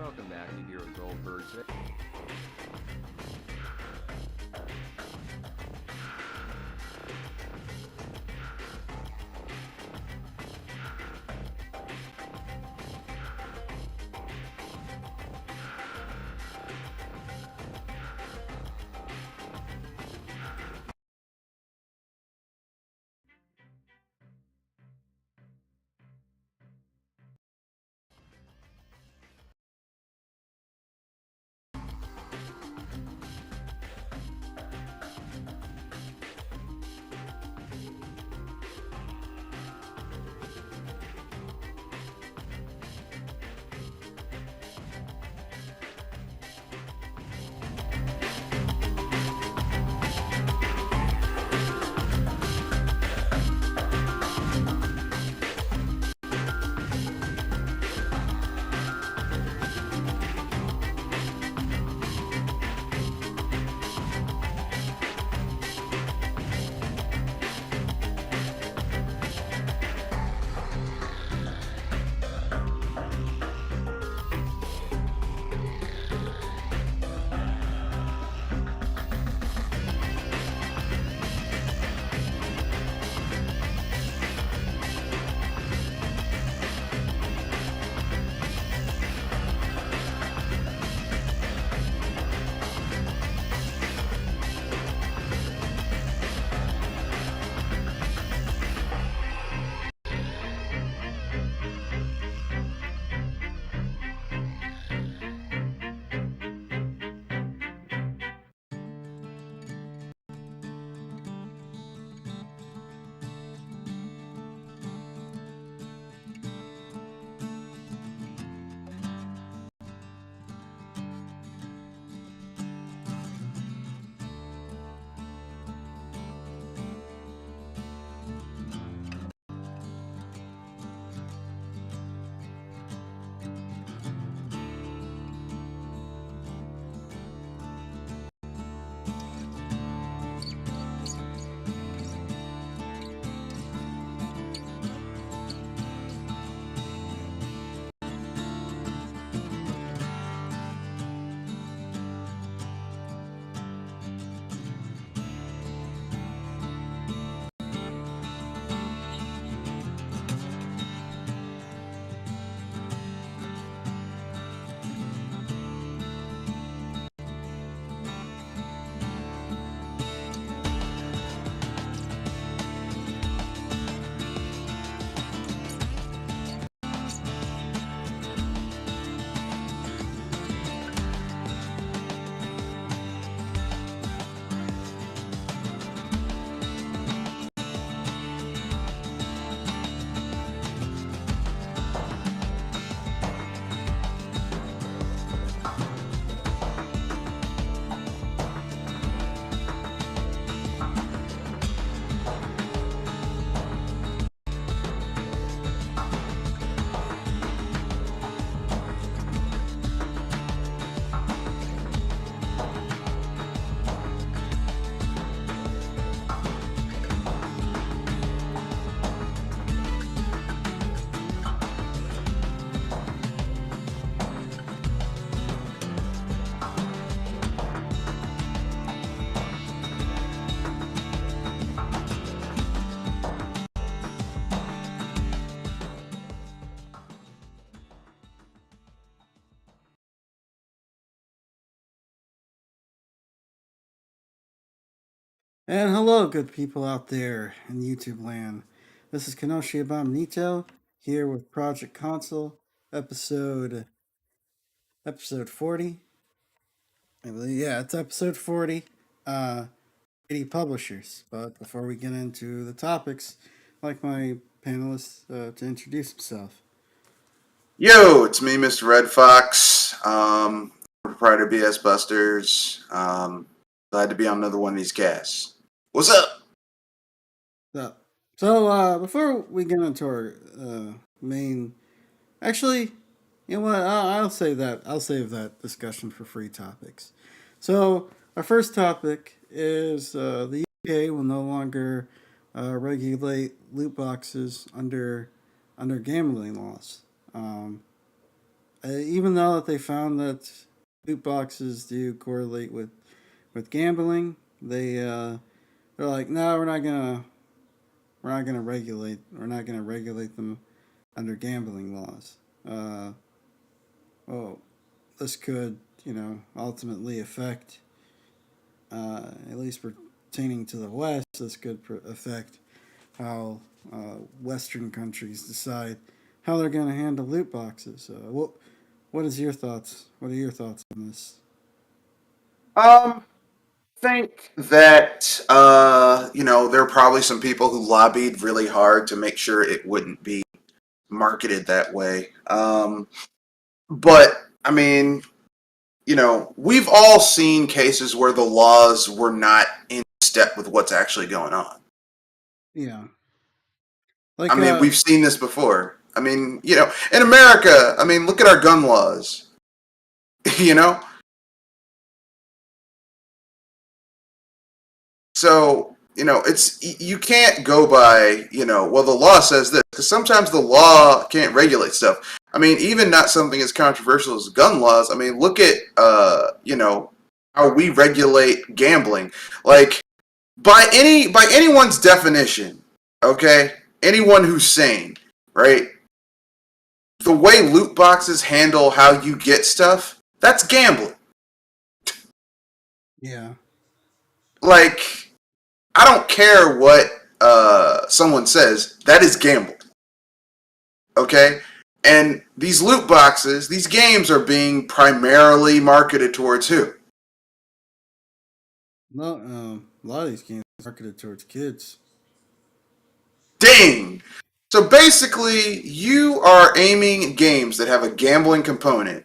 Welcome back to Heroes Old Birds. And hello, good people out there in YouTube land. This is Kenoshi Abominito here with Project Console, episode episode 40. I believe, yeah, it's episode 40. 80 publishers. But before we get into the topics, I'd like my panelists to introduce himself. Yo, it's me, Mr. Red Fox, proprietor BS Busters. Glad to be on another one of these casts. What's up? Before we get into our main, actually, you know what? I'll save that. I'll save that discussion for free topics. So our first topic is the UK will no longer regulate loot boxes under gambling laws. Um, even though that they found that loot boxes do correlate with gambling, they're like, no, we're not gonna regulate them under gambling laws. Uh, well, this could, ultimately affect, at least pertaining to the West, this could affect how Western countries decide how they're going to handle loot boxes. What is your thoughts? What are your thoughts on this? Um, think that there are probably some people who lobbied really hard to make sure it wouldn't be marketed that way. But I mean, we've all seen cases where the laws were not in step with what's actually going on. Yeah, I like mean, we've seen this before. I mean, in America, I mean, look at our gun laws. you know, so it's you can't go by well the law says this because sometimes the law can't regulate stuff. I mean, even not something as controversial as gun laws. I mean, look at how we regulate gambling. Like by anyone's definition, okay, anyone who's sane, right? The way loot boxes handle how you get stuff, that's gambling. yeah, Like, I don't care what someone says, that is gambling. Okay? And these loot boxes, these games are being primarily marketed towards who? no, a lot of these games are marketed towards kids. Ding! So basically, you are aiming games that have a gambling component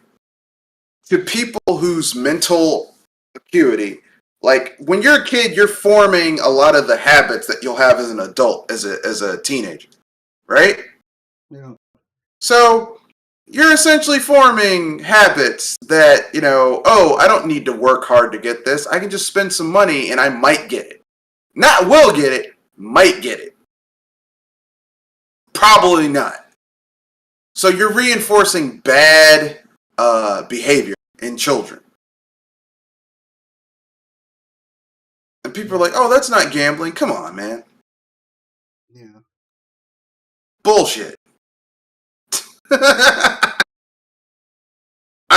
to people whose mental acuity, like when you're a kid, you're forming a lot of the habits that you'll have as an adult, as a teenager, right? Yeah, So you're essentially forming habits that, oh, I don't need to work hard to get this. I can just spend some money and I might get it. Not will get it, might get it. Probably not. So you're reinforcing bad behavior in children. And people are yeah, like, oh, that's not gambling. Come on, man. yeah. Bullshit. I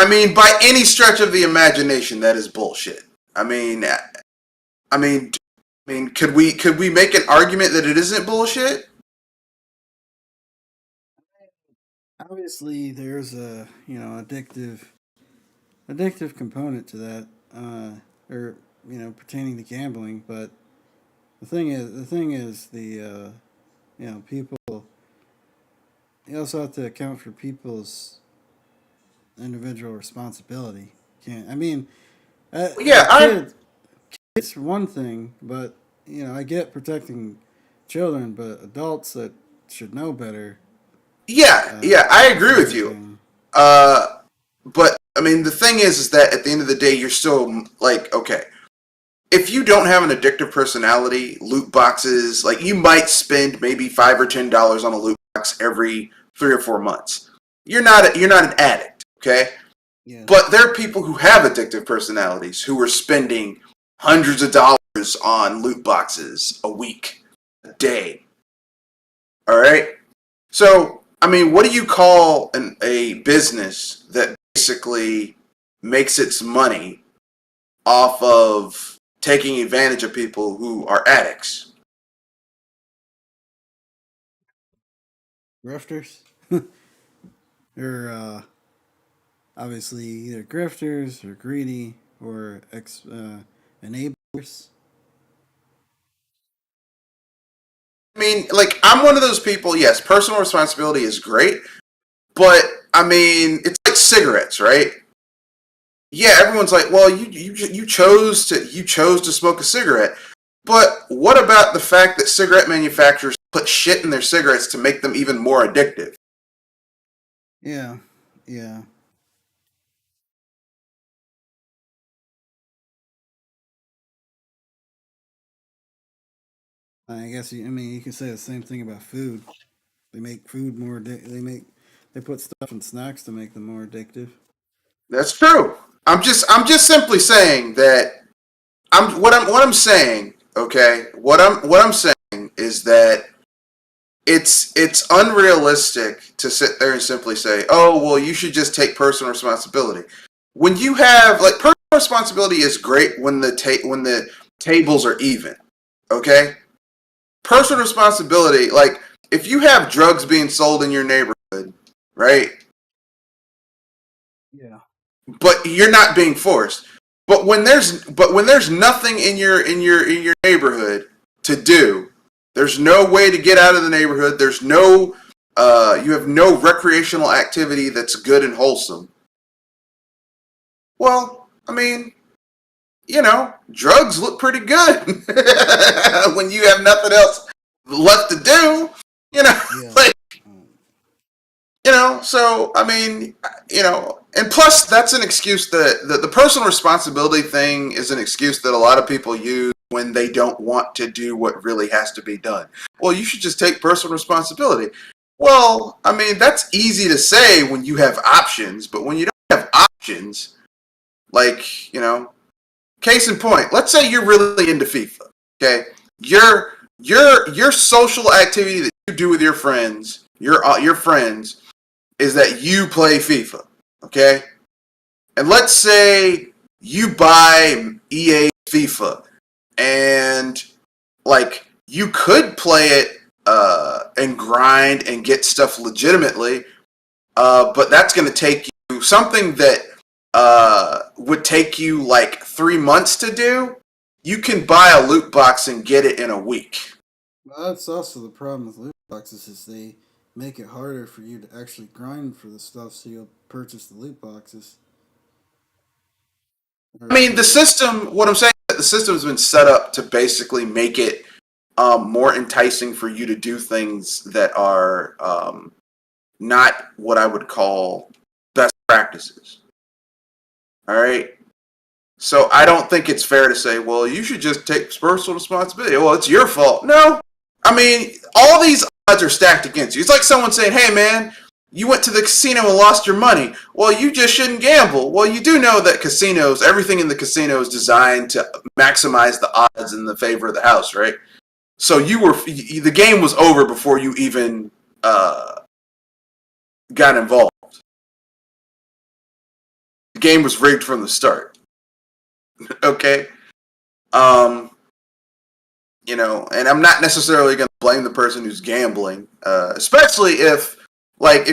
mean, by any stretch of the imagination, that is bullshit. I mean, I mean, could we make an argument that it isn't bullshit? Obviously, there's a addictive component to that, or pertaining to gambling. But the thing is, people. You also have to account for people's individual responsibility. Can't I mean, Yeah, it's one thing, but I get protecting children, but adults that should know better. yeah, I It's agree with another you. thing. Uh, but I mean, the thing is that at the end of the day, you're still like, okay, if you don't have an addictive personality, loot boxes, like you might spend maybe $5 or $10 on a loot box every 3 or 4 months. You're not an addict, okay? Yeah, But there are people who have addictive personalities who are spending hundreds of dollars on loot boxes a week, a day. All right. So, I mean, what do you call a business that basically makes its money off of taking advantage of people who are addicts? grifters. They're obviously either grifters or greedy or enablers. I mean, like, I'm one of those people, yes, personal responsibility is great, but I mean, it's like cigarettes, right? Yeah, everyone's like, well, you chose to smoke a cigarette. But what about the fact that cigarette manufacturers put shit in their cigarettes to make them even more addictive? Yeah, yeah. I guess I mean you can say the same thing about food. They make food more. They make They put stuff in snacks to make them more addictive. That's true. I'm just simply saying that what I'm saying, okay? What I'm saying is that it's unrealistic to sit there and simply say, "Oh, well, you should just take personal responsibility." When you have like personal responsibility is great when the tables are even, okay? Personal responsibility, like if you have drugs being sold in your neighborhood, right? Yeah. But you're not being forced. But when there's nothing in your neighborhood to do, there's no way to get out of the neighborhood. There's no you have no recreational activity that's good and wholesome. Well, I mean, drugs look pretty good when you have nothing else left to do. Yeah. Like so I mean, and plus that's an excuse that the personal responsibility thing is an excuse that a lot of people use when they don't want to do what really has to be done. Well, you should just take personal responsibility. Well, I mean, that's easy to say when you have options, but when you don't have options, like, case in point, let's say you're really into FIFA, okay? Your social activity that you do with your friends is that you play FIFA, okay? And let's say you buy EA FIFA and like you could play it and grind and get stuff legitimately, but that's going to take you something that would take you like 3 months to do. You can buy a loot box and get it in a week. Well, that's also the problem with loot boxes is they make it harder for you to actually grind for the stuff, so you'll purchase the loot boxes. I Or mean, the you'll system. What I'm saying is that the system's been set up to basically make it more enticing for you to do things that are not what I would call best practices. All right. So I don't think it's fair to say, well, you should just take personal responsibility. Well, it's your fault. No. I mean, all these odds are stacked against you. It's like someone saying, hey, man, you went to the casino and lost your money. Well, you just shouldn't gamble. Well, you do know that everything in the casino is designed to maximize the odds in the favor of the house, right? So the game was over before you even got involved. The game was rigged from the start. Okay? Um, and I'm not necessarily going to blame the person who's gambling, especially if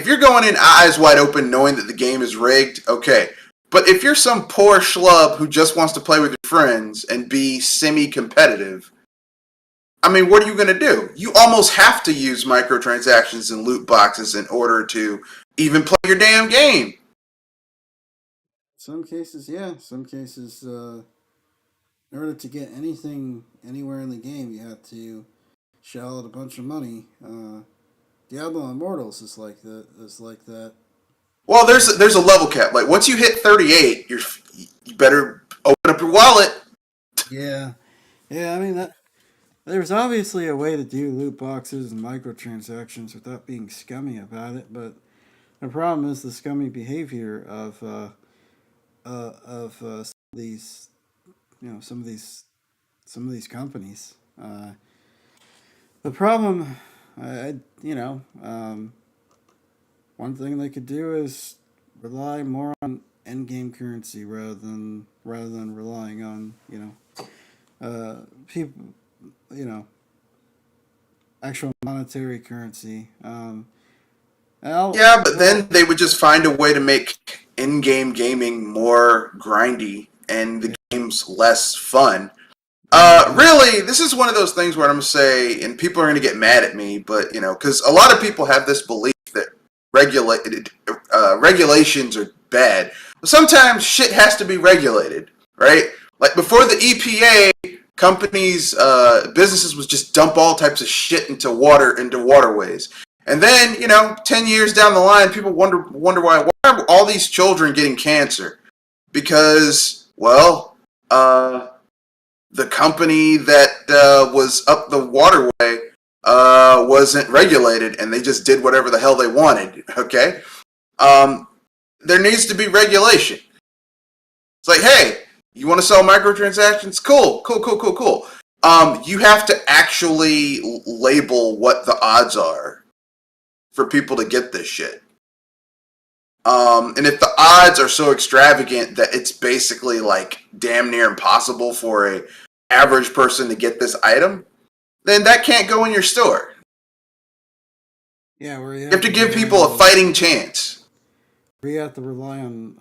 you're going in eyes wide open knowing that the game is rigged, okay. But if you're some poor schlub who just wants to play with your friends and be semi-competitive, I mean, what are you going to do? You almost have to use microtransactions and loot boxes in order to even play your damn game. some cases, yeah. Some cases, in order to get anything anywhere in the game, you have to shell out a bunch of money. Diablo Immortals is like that. Is like that. Well, there's a level cap. Like once you hit 38, you better open up your wallet. Yeah, yeah. I mean that. There's obviously a way to do loot boxes and microtransactions without being scummy about it, but the problem is the scummy behavior of some of these, some of these companies. The problem, one thing they could do is rely more on end game currency rather than relying on people, you know, actual monetary currency. Yeah, but Well, then they would just find a way to make in-game gaming more grindy and the games less fun. yeah, Really, this is one of those things where I'm gonna say, and people are gonna get mad at me, but because a lot of people have this belief that regulations are bad. But sometimes shit has to be regulated, right? Like before the EPA, companies, businesses was just dump all types of shit into waterways. And then, 10 years down the line, people wonder why are all these children getting cancer? Because, well, the company that was up the waterway wasn't regulated and they just did whatever the hell they wanted. Okay, um, there needs to be regulation. It's like, hey, you want to sell microtransactions? Cool, cool, cool, cool, cool. You have to actually label what the odds are for people to get this shit. And if the odds are so extravagant that it's basically like damn near impossible for a average person to get this item, then that can't go in your store. Yeah, where You have to give people a fighting chance. We have to rely on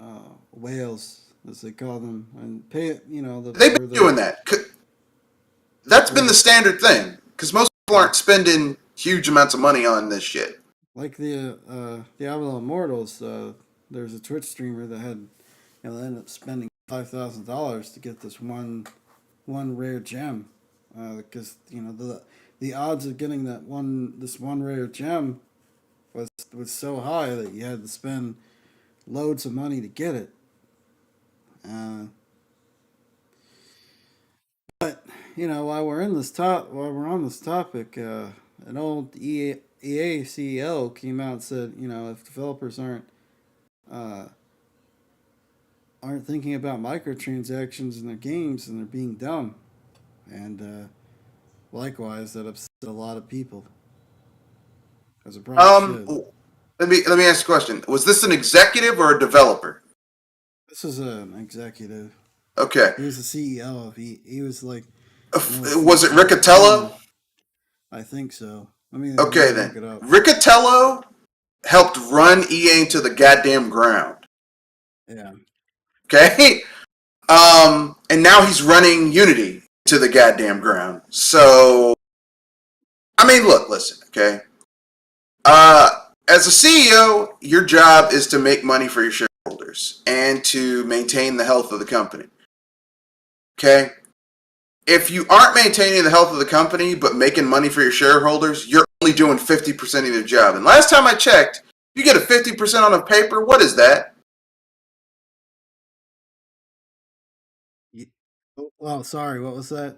whales, as they call them, and pay. They've been doing that. That's been the standard thing because most people aren't spending huge amounts of money on this shit. Like the Diablo Immortals. There's a Twitch streamer that had, they ended up spending $5,000 to get this one rare gem, because the odds of getting this one rare gem was so high that you had to spend loads of money to get it. Uh, but while we're on this topic, an old EA CEO came out and said, if developers uh, aren't thinking about microtransactions in their games, and they're being dumb, and likewise, that upset a lot of people, as it probably Um, should. let me ask you a question. Was this an executive or a developer? This is an executive. Okay. He was the CEO of he was like, Was it Riccatello? I think so. Let me Okay look then. it up. Riccatello helped run EA into the goddamn ground. Yeah. Okay? And now he's running Unity to the goddamn ground. So, I mean, look, listen, okay? As a CEO, your job is to make money for your shareholders and to maintain the health of the company. Okay? If you aren't maintaining the health of the company but making money for your shareholders, you're only doing 50% of your job. And last time I checked, you get a 50% on a paper, what is that? Oh, sorry. What was that?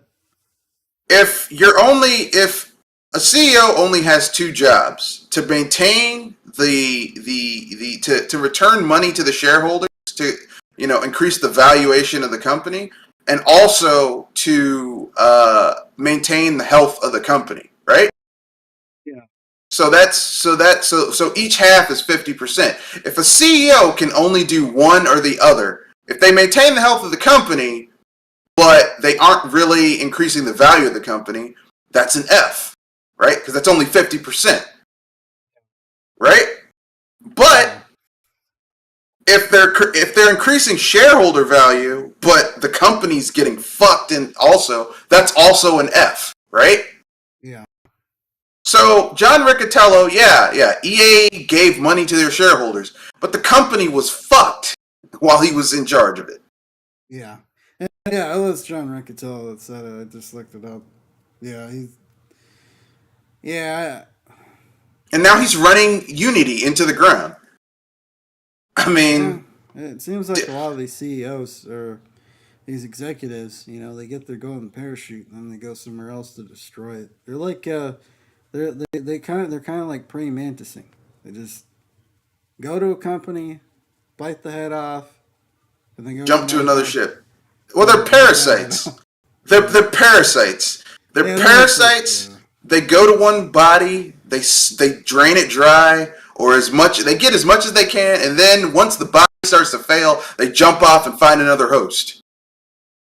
If a CEO only has two jobs, to maintain to return money to the shareholders, to increase the valuation of the company, and also to maintain the health of the company, right? Yeah. So each half is 50%. If a CEO can only do one or the other, if they maintain the health of the company but they aren't really increasing the value of the company, that's an F, right? Because that's only 50%, right? But if they're increasing shareholder value, but the company's getting fucked, and also that's also an F, right? Yeah. So John Riccatello, yeah, EA gave money to their shareholders, but the company was fucked while he was in charge of it. Yeah. Yeah, it was John Riccatello that said it. I just looked it up. Yeah, he's. Yeah. And now he's running Unity into the ground. I Yeah. mean, It seems like a lot of these CEOs or these executives, they get their golden parachute and then they go somewhere else to destroy it. They're like, they're kind of like praying mantising. They just go to a company, bite the head off, and then go to jump to another another company. ship. Well, they're Yeah. parasites. They're parasites. They're Yeah, they're almost like, parasites. They go to one body. They drain it dry, or they get as much as they can, and then once the body starts to fail, they jump off and find another host.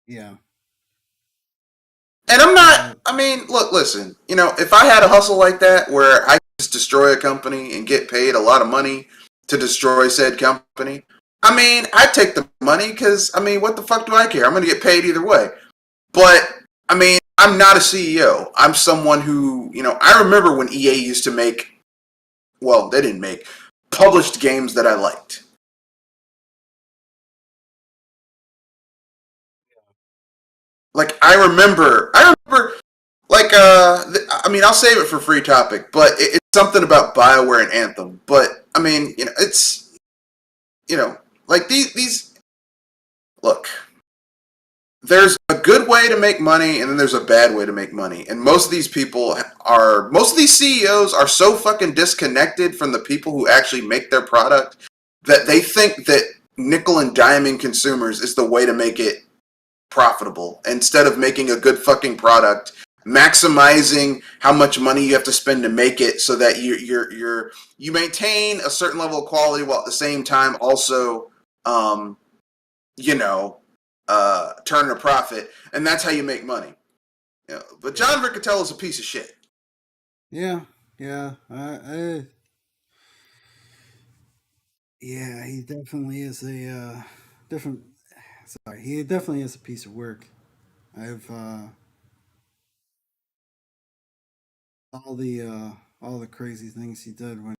yeah. And I'm not. I mean, look, listen. If I had a hustle like that where I just destroy a company and get paid a lot of money to destroy said company, I mean, I'd take the money because what the fuck do I care? I'm going to get paid either way. But I'm not a CEO. I'm someone who, I remember when EA used to make, well, they didn't make, published games that I liked. Like I remember, like I'll save it for free topic, but it's something about BioWare and Anthem. But it's like these look. there's a good way to make money and then there's a bad way to make money. And most of these CEOs are so fucking disconnected from the people who actually make their product that they think that nickel and diming consumers is the way to make it profitable instead of making a good fucking product, maximizing how much money you have to spend to make it so that you maintain a certain level of quality while at the same time also um, you know, turn a profit, and that's how you make money. You know, but Yeah. John Riccatello is a piece of shit. Yeah. Yeah. Yeah. He definitely is a different. Sorry, he definitely is a piece of work. I've all the crazy things he did when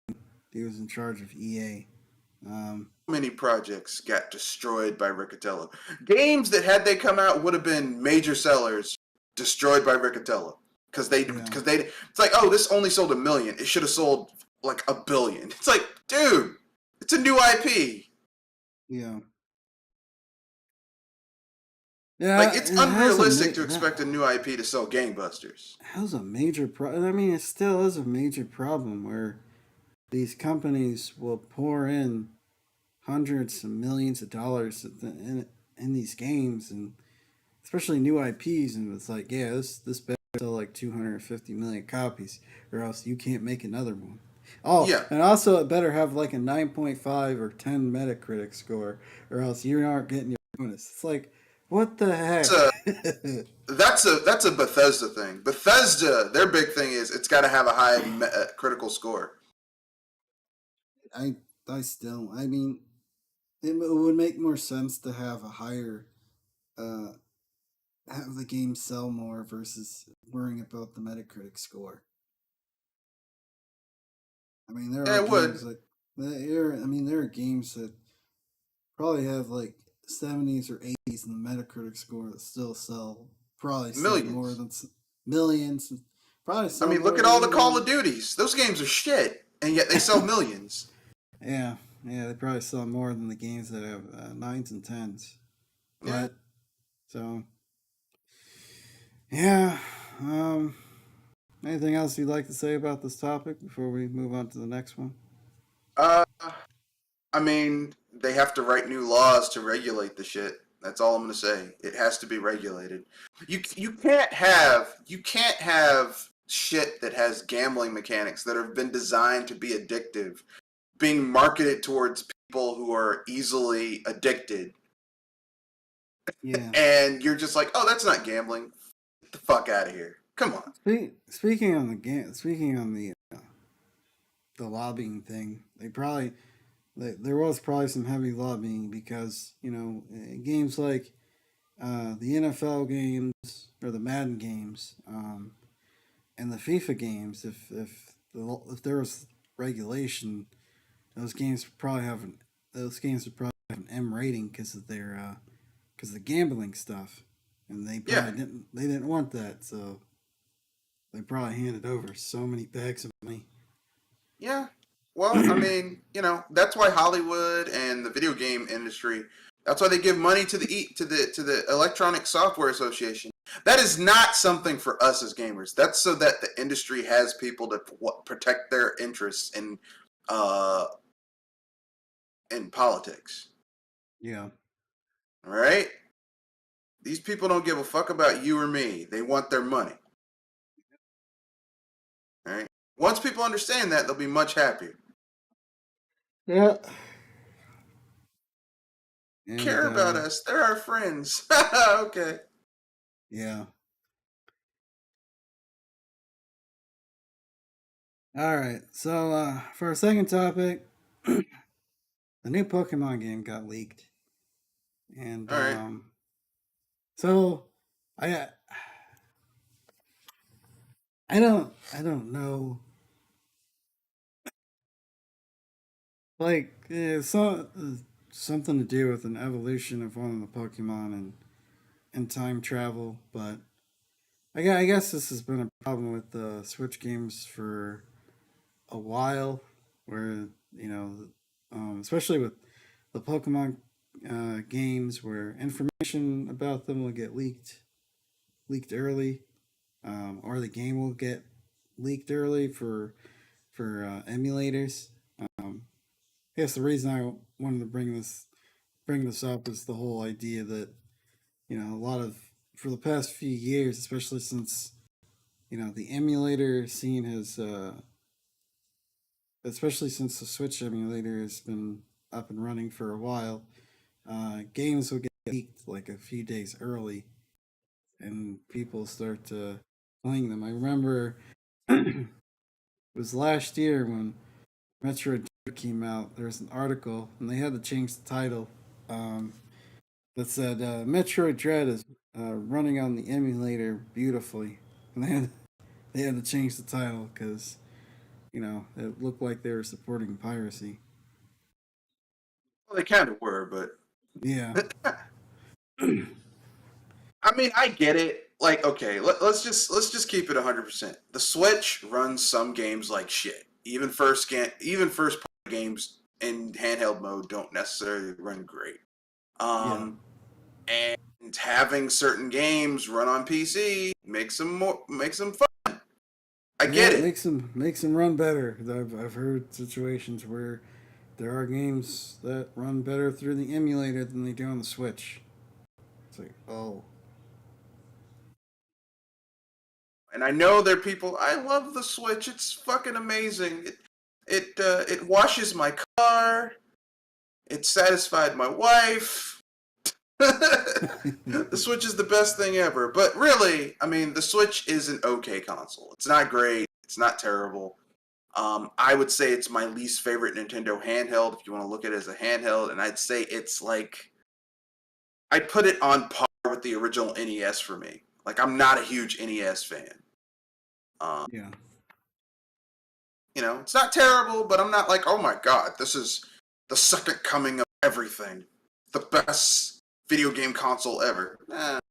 he was in charge of EA. Um, Many projects got destroyed by Riccatello. Games that had they come out would have been major sellers, destroyed by Riccatello yeah. because they it's like, oh, this only sold 1 million. It should have sold like 1 billion. It's like, dude, it's a new IP. Yeah. Like, Yeah. it's It has unrealistic to expect a new IP to sell gangbusters. a major problem. I mean, it still is a major problem where these companies will pour in hundreds of millions of dollars in these games, and especially new IPs, and it's like, yeah, this better sell like 250 million copies, or else you can't make another one. Oh, Yeah, and also it better have like a 9.5 or 10 Metacritic score, or else you aren't getting your bonus. It's like, what the it's heck? a that's a Bethesda thing. Bethesda, their big thing is it's got to have a high critical score. I I mean, it would make more sense to have a higher uh, have the game sell more versus worrying about the Metacritic score. I mean, there Yeah, are it would. games like there are games that probably have like 70s or 80s in the Metacritic score that still sell more Millions. than millions, probably I sell mean, look more at than all the Call even of Duties. Those games are shit, and yet they sell millions. yeah, yeah, they probably sell more than the games that have nines and tens. Yeah. But so yeah, um, anything else you'd like to say about this topic before we move on to the next one? Uh, I mean, they have to write new laws to regulate the shit. That's all I'm gonna say. It has to be regulated. You can't have shit that has gambling mechanics that have been designed to be addictive being marketed towards people who are easily addicted, Yeah. and you're just like, oh, that's not gambling. Get the fuck out of here. Come on. Speaking on the game, speaking on the lobbying thing, there was probably some heavy lobbying because games like the NFL games or the Madden games and the FIFA games, if there was regulation, those games would probably have an those games would probably have an M rating because of the gambling stuff, and Yeah, they didn't want that, so they probably handed over so many bags of money. yeah. Well, I mean, that's why Hollywood and the video game industry. That's why they give money to the Electronic Software Association. That is not something for us as gamers. That's so that the industry has people to protect their interests uh in politics. Yeah. All right. These people don't give a fuck about you or me. They want their money. All right. Once people understand that, they'll be much happier. Yeah. And Care about us. They're our friends. Okay. yeah. All right. So for our second topic, the new Pokemon game got leaked, and All right. so I I don't know, like something to do with an evolution of one of the Pokemon and time travel, but I guess this has been a problem with the Switch games for a while, where especially with the Pokemon games, where information information about them will get leaked early, or the game will get leaked early for emulators. Um, I guess the reason I wanted to bring this up is the whole idea that a lot of for the past few years, especially since the emulator scene has, especially since the Switch emulator has been up and running for a while, games will get leaked like a few days early, and people start playing them. I remember it was last year when Metroid came out. There was an article, and they had to change the title. Um, that said Metroid Dread is running on the emulator beautifully, and they had to change the title because it looked like they were supporting piracy. Well, they kind of were, but Yeah, I mean, I get it. Like, okay, let's just keep it 100%. The Switch runs some games like shit. Even first party games in handheld mode don't necessarily run great. yeah, And having certain games run on PC makes them fun. I yeah. get It it. makes them run better. I've heard situations where there are games that run better through the emulator than they do on the Switch. It's like, oh, And I know there are people. I love the Switch. It's fucking amazing. It washes my car. It satisfied my wife. The Switch is the best thing ever. But really, I mean, the Switch is an okay console. It's not great. It's not terrible. I would say it's my least favorite Nintendo handheld if you want to look at it as a handheld, and I'd say it's like I'd put it on par with the original NES for me. Like I'm not a huge NES fan. Um, yeah, it's not terrible, but I'm not like, oh my god, this is the second coming of everything, the best video game console ever.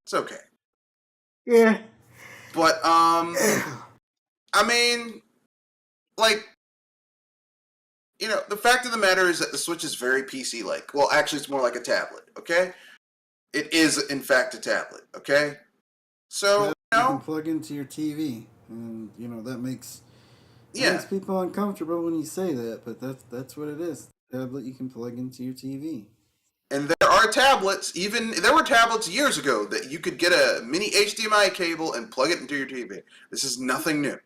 It's okay. yeah. But I mean, like the fact of the matter is that the Switch is very PC-like. Well, actually, it's more like a tablet. Okay, it is in fact a tablet. Okay, so You can plug into your TV, and that yeah. makes people uncomfortable when you say that, but that's what it is. Tablet you can plug into your TV. And there are tablets, even there were tablets years ago that you could get a mini HDMI cable and plug it into your TV. This is nothing new.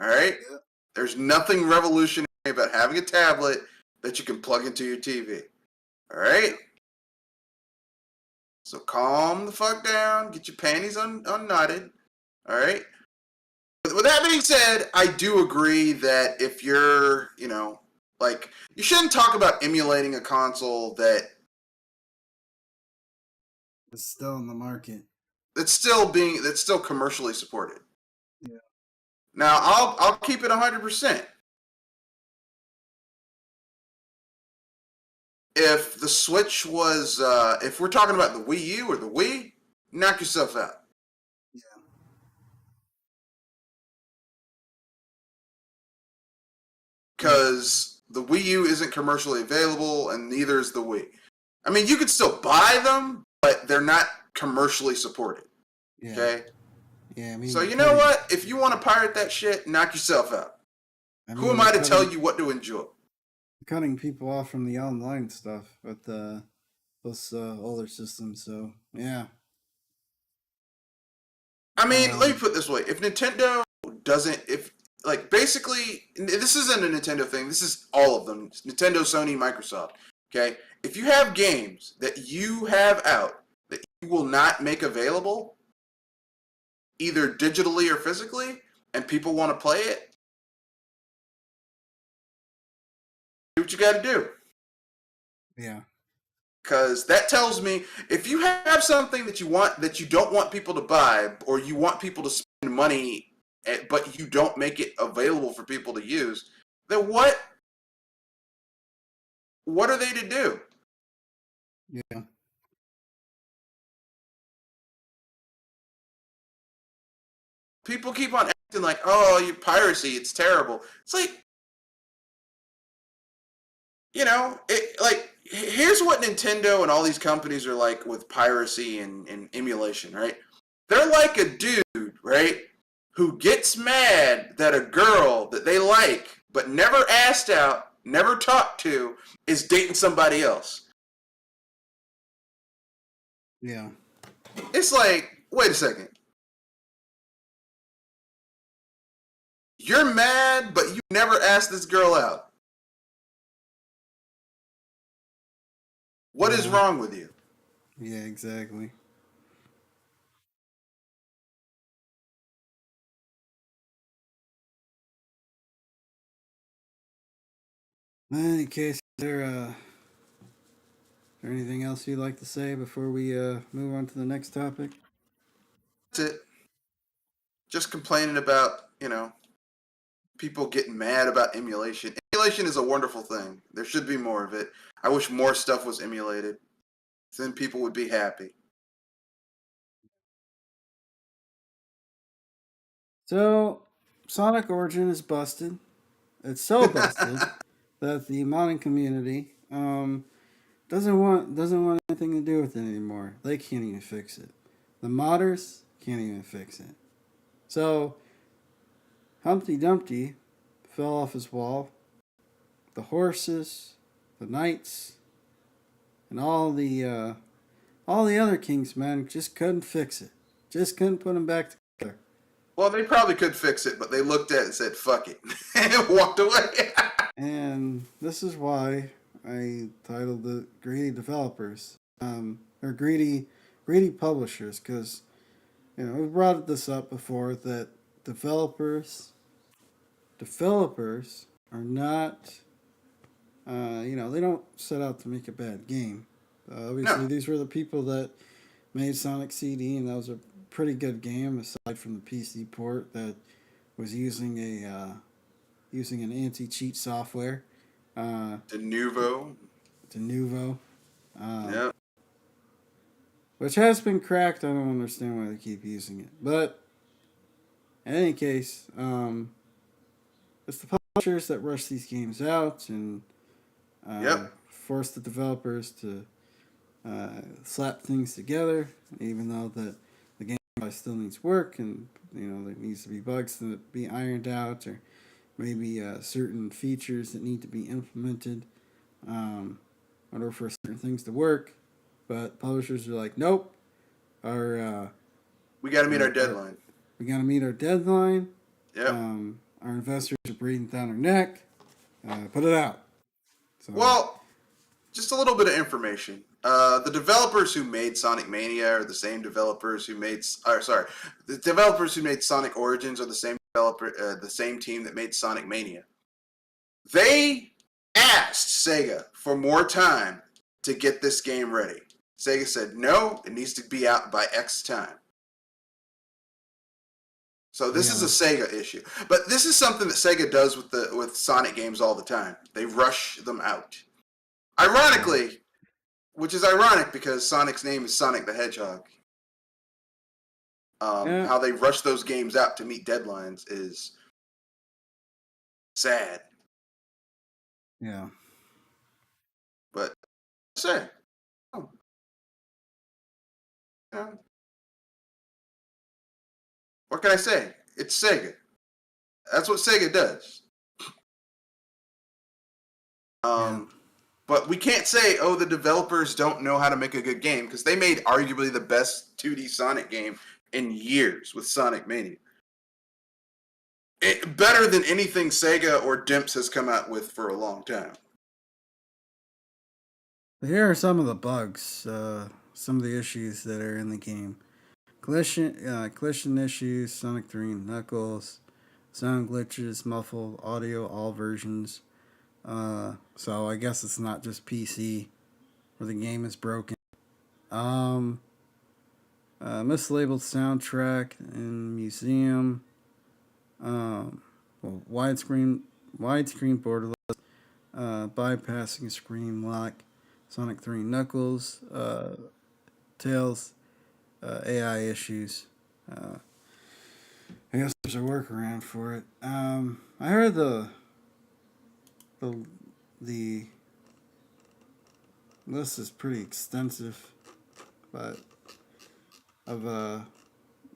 All right? Yeah. There's nothing revolutionary about having a tablet that you can plug into your TV. All right? So calm the fuck down, get your panties unknotted. All right? But with that being said, I do agree that if you're, like, you shouldn't talk about emulating a console It's still in the market. that's still commercially supported. Yeah. Now I'll keep it 100%. If the Switch was, if we're talking about the Wii U or the Wii, knock yourself out. Yeah. Because the Wii U isn't commercially available, and neither is the Wii. I mean, you could still buy them, but they're not commercially supported. Yeah. Okay. Yeah. I mean, So you know what? If you want to pirate that shit, knock yourself out. Who am I to tell you what to enjoy? Cutting people off from the online stuff with those older systems. So yeah. I mean, let me put it this way: if Nintendo doesn't, if like basically, this isn't a Nintendo thing. This is all of them: Nintendo, Sony, Microsoft. Okay, if you have games that you have out that you will not make available, either digitally or physically, and people want to play it, do what you got to do. Yeah. Because that tells me if you have something that you don't want people to buy, or you want people to spend money, but you don't make it available for people to use, then what are they to do? Yeah. People keep on acting like, oh, you piracy, it's terrible. It's like, it like here's what Nintendo and all these companies are like with piracy and emulation, right? They're like a dude, right, who gets mad that a girl that they like but never asked out, never talked to, is dating somebody else. Yeah. It's like, wait a second. You're mad, but you never asked this girl out. What is Yeah. wrong with you? Yeah, exactly. In any case, is there anything else you'd like to say before we move on to the next topic? That's it. Just complaining about, people getting mad about emulation. Emulation is a wonderful thing. There should be more of it. I wish more stuff was emulated. Then people would be happy. So, Sonic Origin is busted. It's so busted that the modding community doesn't want anything to do with it anymore. They can't even fix it. The modders can't even fix it. So Humpty Dumpty fell off his wall. The horses, the knights, and all the other kings, man, just couldn't fix it. Just couldn't put them back together. Well, they probably could fix it, but they looked at it and said, fuck it, and walked away. And this is why I titled it "Greedy Developers," or greedy publishers, because we brought this up before that developers developers are not they don't set out to make a bad game. Obviously, No, these were the people that made Sonic CD, and that was a pretty good game aside from the PC port that was using an anti-cheat software. de nouveau. De Nuvo, um, Yeah. which has been cracked. I don't understand why they keep using it. But in any case, it's the publishers that rush these games out and Yep. force the developers to slap things together, even though the game still needs work and there needs to be bugs to be ironed out or maybe certain features that need to be implemented in order for certain things to work. But publishers are like, nope, our We got to meet our our deadline. we got to meet our deadline. Yep. Our investors are breathing down our neck. Put it out. So Well, just a little bit of information. The developers who made Sonic Mania are the same developers who made. Sorry, the developers who made Sonic Origins are the same team that made Sonic Mania. They asked Sega for more time to get this game ready. Sega said no, it needs to be out by X time. So this is a yeah, Sega issue, but this is something that Sega does with Sonic games all the time. They rush them out. yeah, Ironically, which is ironic because Sonic's name is Sonic the Hedgehog. yeah, How they rush those games out to meet deadlines is sad. yeah. But say, oh, you know, what can I say? It's Sega. That's what Sega does. Yeah. Um, but we can't say, oh, the developers don't know how to make a good game because they made arguably the best 2D Sonic game in years with Sonic Mania. Better than anything Sega or Dimps has come out with for a long time. Here are some of the bugs, some of the issues that are in the game. Collision issues, Sonic 3 and Knuckles, sound glitches, muffled audio, all versions. So I guess it's not just PC where the game is broken. Um, Mislabeled soundtrack in museum. Well, widescreen borderless, bypassing screen lock, Sonic 3 Knuckles, Tails, AI issues. Uh, I guess there's a workaround for it. I heard the the list is pretty extensive, but of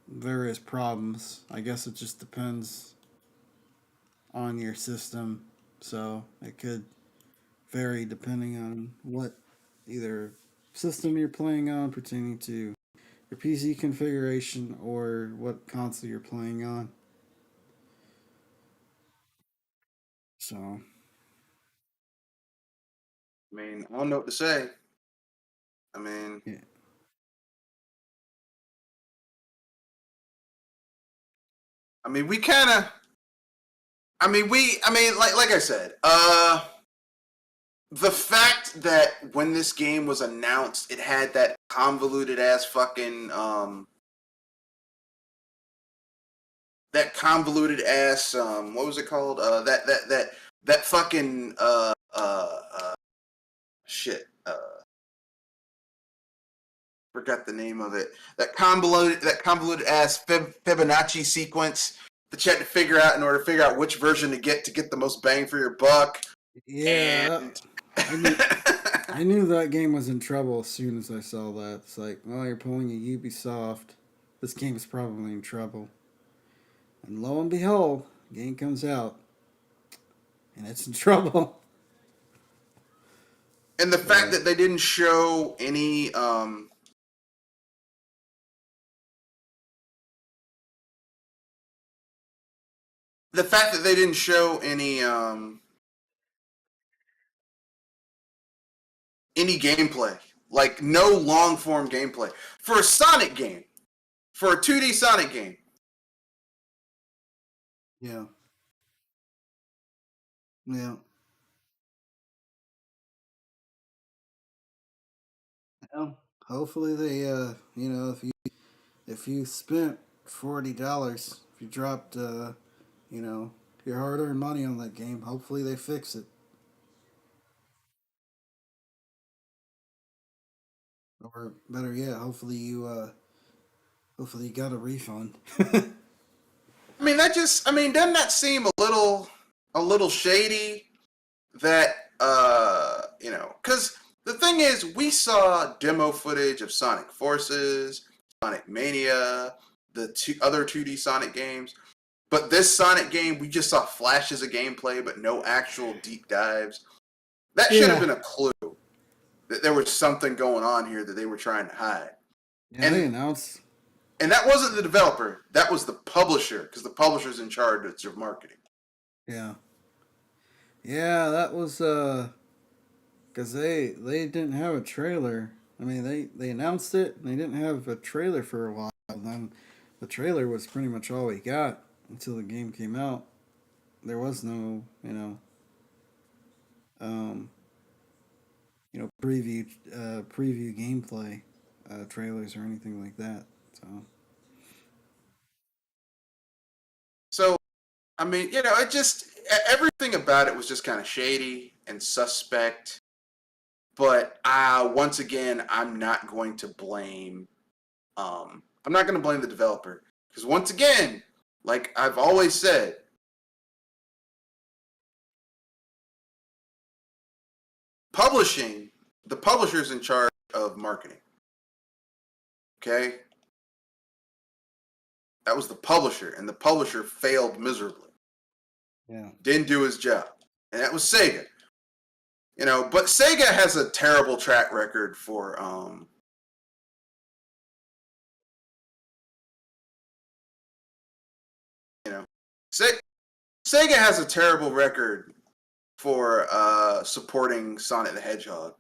various problems. I guess it just depends on your system, so it could vary depending on what either system you're playing on, pertaining to your PC configuration or what console you're playing on. So I mean, I don't know what to say. I mean, yeah, I mean, we kind of. I mean, like I said, the fact that when this game was announced, it had that convoluted ass fucking that convoluted ass what was it called? That fucking shit. Forgot the name of it. That convoluted ass Fibonacci sequence that you had to figure out in order to figure out which version to get the most bang for your buck. yeah, And I knew I knew that game was in trouble as soon as I saw that. It's like, well, you're pulling a Ubisoft. This game is probably in trouble. And lo and behold, the game comes out and it's in trouble. and the fact So that they didn't show any gameplay, like no long form gameplay for a Sonic game, for a 2D Sonic game. yeah, yeah. Well, hopefully they, if you spent $40, if you dropped, you know, your hard-earned money on that game, hopefully they fix it. Or better yet, hopefully you got a refund. I mean, I mean, doesn't that seem a little shady? That because the thing is, we saw demo footage of Sonic Forces, Sonic Mania, the other 2D Sonic games. But this Sonic game, we just saw flashes of gameplay, but no actual deep dives. That should have Yeah, been a clue that there was something going on here that they were trying to hide. yeah. They And announced. and that wasn't the developer, that was the publisher, because the publisher's in charge of marketing. Yeah, yeah. That was because they didn't have a trailer. I mean, they announced it and they didn't have a trailer for a while. And then the trailer was pretty much all we got until the game came out. There was no, um, preview gameplay trailers or anything like that. So So, I mean, it just, everything about it was just kind of shady and suspect. But once again, I'm not going to blame the developer. Because once again, like I've always said, publishing, the publisher's in charge of marketing. Okay? That was the publisher, and the publisher failed miserably. yeah, Didn't do his job. And that was Sega. But Sega has a terrible track record for you know, Sega has a terrible record for supporting Sonic the Hedgehog.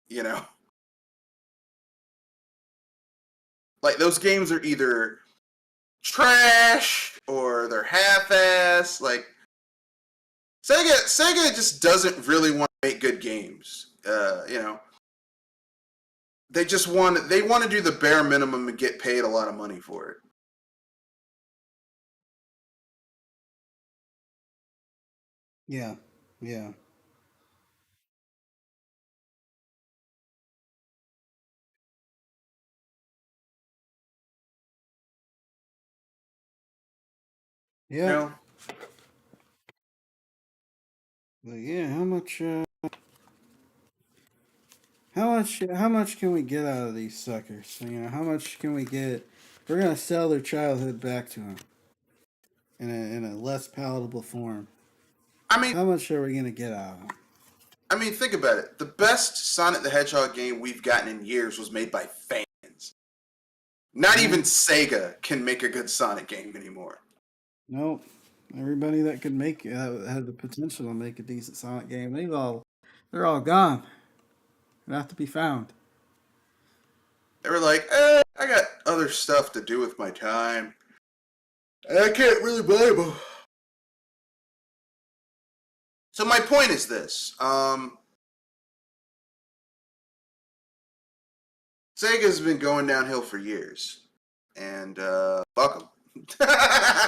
You know, like those games are either trash or they're half-ass. Like Sega just doesn't really want to make good games. They want to do the bare minimum and get paid a lot of money for it. yeah, yeah, You yeah. know, But yeah, how much? How much can we get out of these suckers? How much can we get? We're gonna sell their childhood back to them in a less palatable form. I mean, How much are we gonna get out of them? think about it. The best Sonic the Hedgehog game we've gotten in years was made by fans. Not Yeah. even Sega can make a good Sonic game anymore. Nope. Everybody that could make had the potential to make a decent Sonic game, they're all gone. They have to be found. They were like, I got other stuff to do with my time. And I can't really blame them. So my point is this. Sega's been going downhill for years. And fuck them.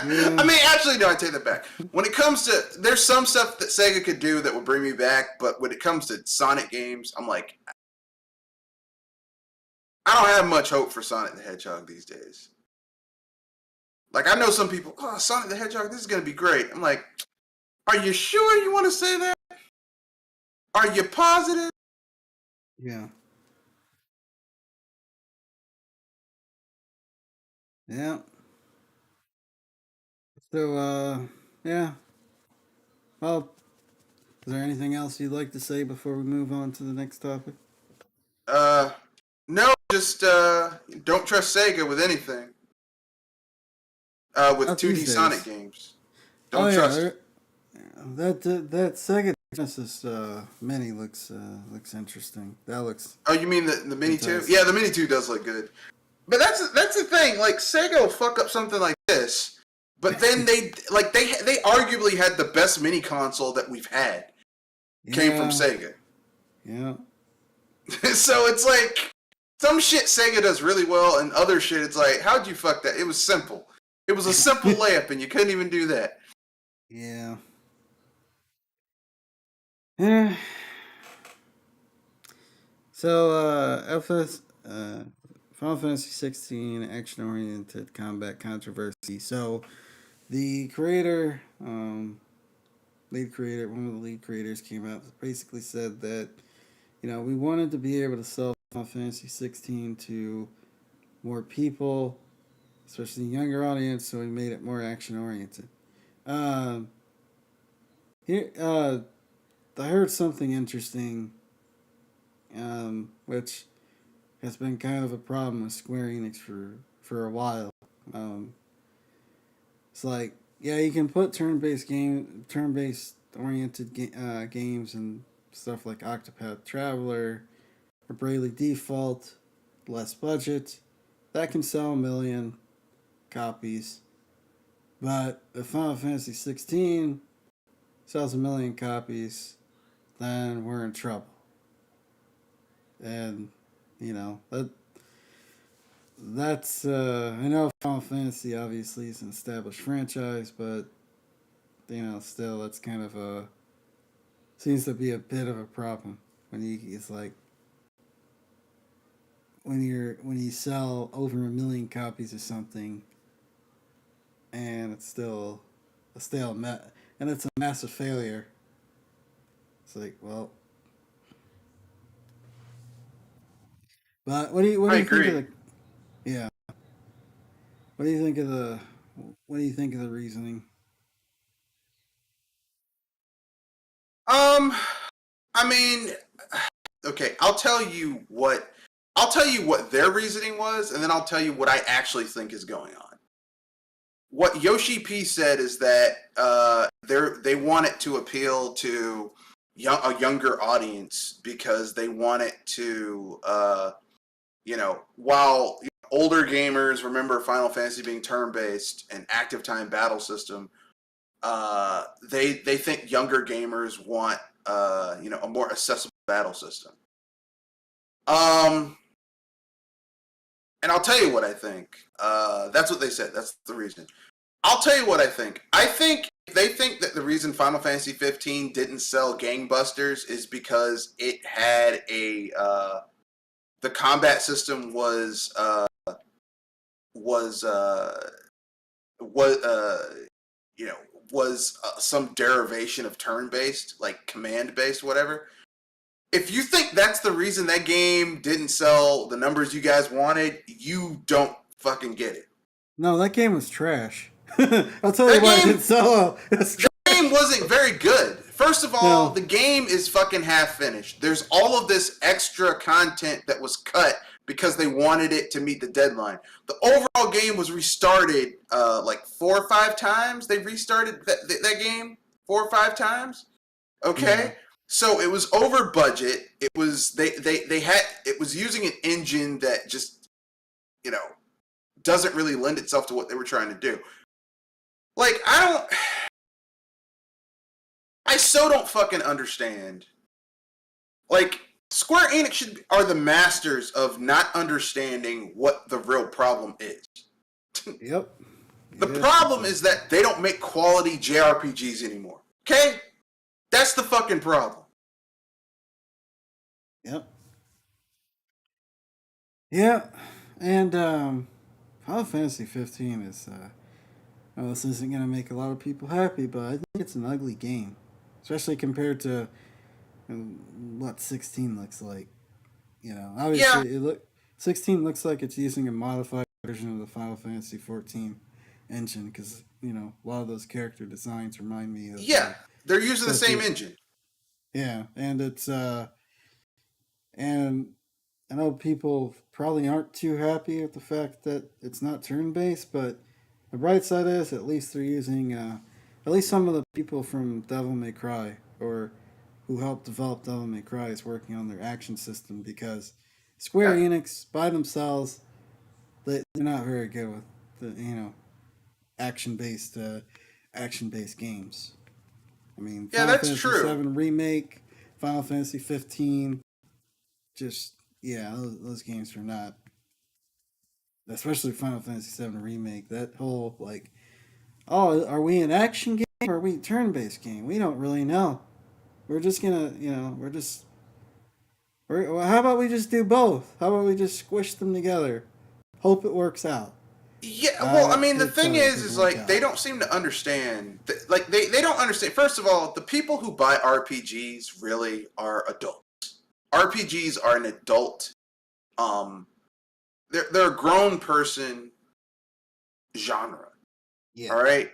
Yeah. I mean, actually, no, I take that back. When it comes to, there's some stuff that Sega could do that would bring me back, but when it comes to Sonic games, I'm like, I don't have much hope for Sonic the Hedgehog these days. Like, I know some people, oh, Sonic the Hedgehog, this is going to be great. I'm like, are you sure you want to say that? Are you positive? Yeah. Yeah. So, yeah. Well, is there anything else you'd like to say before we move on to the next topic? No, just don't trust Sega with anything. With Not 2D these Sonic days. games. Oh Don't trust it. that Sega Genesis Mini looks interesting. That looks Oh, you mean the Mini 2? fantastic. Yeah, the Mini 2 does look good. But that's the thing. Like, Sega will fuck up something like this, but then they arguably had the best mini console that we've had. Came from Sega. Yeah. So it's like some shit Sega does really well, and other shit it's like, how'd you fuck that? It was simple. It was a simple layup, and you couldn't even do that. Yeah. Yeah. So, Final Fantasy 16 action-oriented combat controversy. So, the creator, lead creator, one of the lead creators came out, basically said that we wanted to be able to sell Final Fantasy 16 to more people, especially the younger audience, so we made it more action-oriented. Um, here, I heard something interesting, which has been kind of a problem with Square Enix for a while. Um, it's like, yeah, you can put turn based oriented games and stuff like Octopath Traveler or Bravely Default, less budget, that can sell 1 million copies. But if Final Fantasy 16 sells 1 million copies, then we're in trouble. And that's I know Final Fantasy obviously is an established franchise, but still that's kind of a seems to be a bit of a problem it's like when you sell over 1 million copies of something and it's still and it's a massive failure. It's like, well, but what I do you think of agree. the yeah? What do you think of the what do you think of the reasoning? Um, I mean, okay, I'll tell you what their reasoning was, and then I'll tell you what I actually think is going on. What Yoshi P said is that they want it to appeal to a younger audience because they want it to while older gamers remember Final Fantasy being turn based and active time battle system, they think younger gamers want a more accessible battle system. Um, and I'll tell you what I think. That's what they said. That's the reason. I'll tell you what I think. I think they think that the reason Final Fantasy 15 didn't sell gangbusters is because it had the combat system was was you know was some derivation of turn based, like command based, whatever. If you think that's the reason that game didn't sell the numbers you guys wanted, you don't fucking get it. No, that game was trash. I'll tell you That why it didn't game sell well. It's the game wasn't very good. First of all, no, the game is fucking half finished. There's all of this extra content that was cut because they wanted it to meet the deadline. The overall game was restarted like 4 or 5 times. They restarted that game 4 or 5 times. yeah, Okay, so it was over budget. It was they had it was using an engine that just you know doesn't really lend itself to what they were trying to do. Like I so don't fucking understand. Like Square Enix are the masters of not understanding what the real problem is. yep. The Yes, problem is that they don't make quality JRPGs anymore. Okay? That's the fucking problem. yep, yeah, and Final Fantasy 15 is. Well, this isn't gonna make a lot of people happy, but I think it's an ugly game, especially compared to what 16 looks like. You know, Yeah, obviously, 16 looks like it's using a modified version of the Final Fantasy 14 engine because a lot of those character designs remind me of yeah. They're using the stuff same you. engine. Yeah, and and I know people probably aren't too happy with the fact that it's not turn based, but the bright side is at least they're using at least some of the people from Devil May Cry or who helped develop Devil May Cry is working on their action system because Square Yeah. Enix by themselves they're not very good with the action based games. I mean, Yeah, Final that's Fantasy true. VII remake, Final Fantasy 15, just yeah, those games are not. Especially Final Fantasy VII remake. That whole like, oh, are we an action game or are we turn based game? We don't really know. We're just gonna, we're just. Well, how about we just do both? How about we just squish them together? Hope it works out. Yeah, well, I mean, the It thing probably is doesn't work like they out. don't seem to understand. Like they don't understand. First of all, the people who buy RPGs really are adults. RPGs are an adult. Um, they're a grown person genre. Yeah. All right,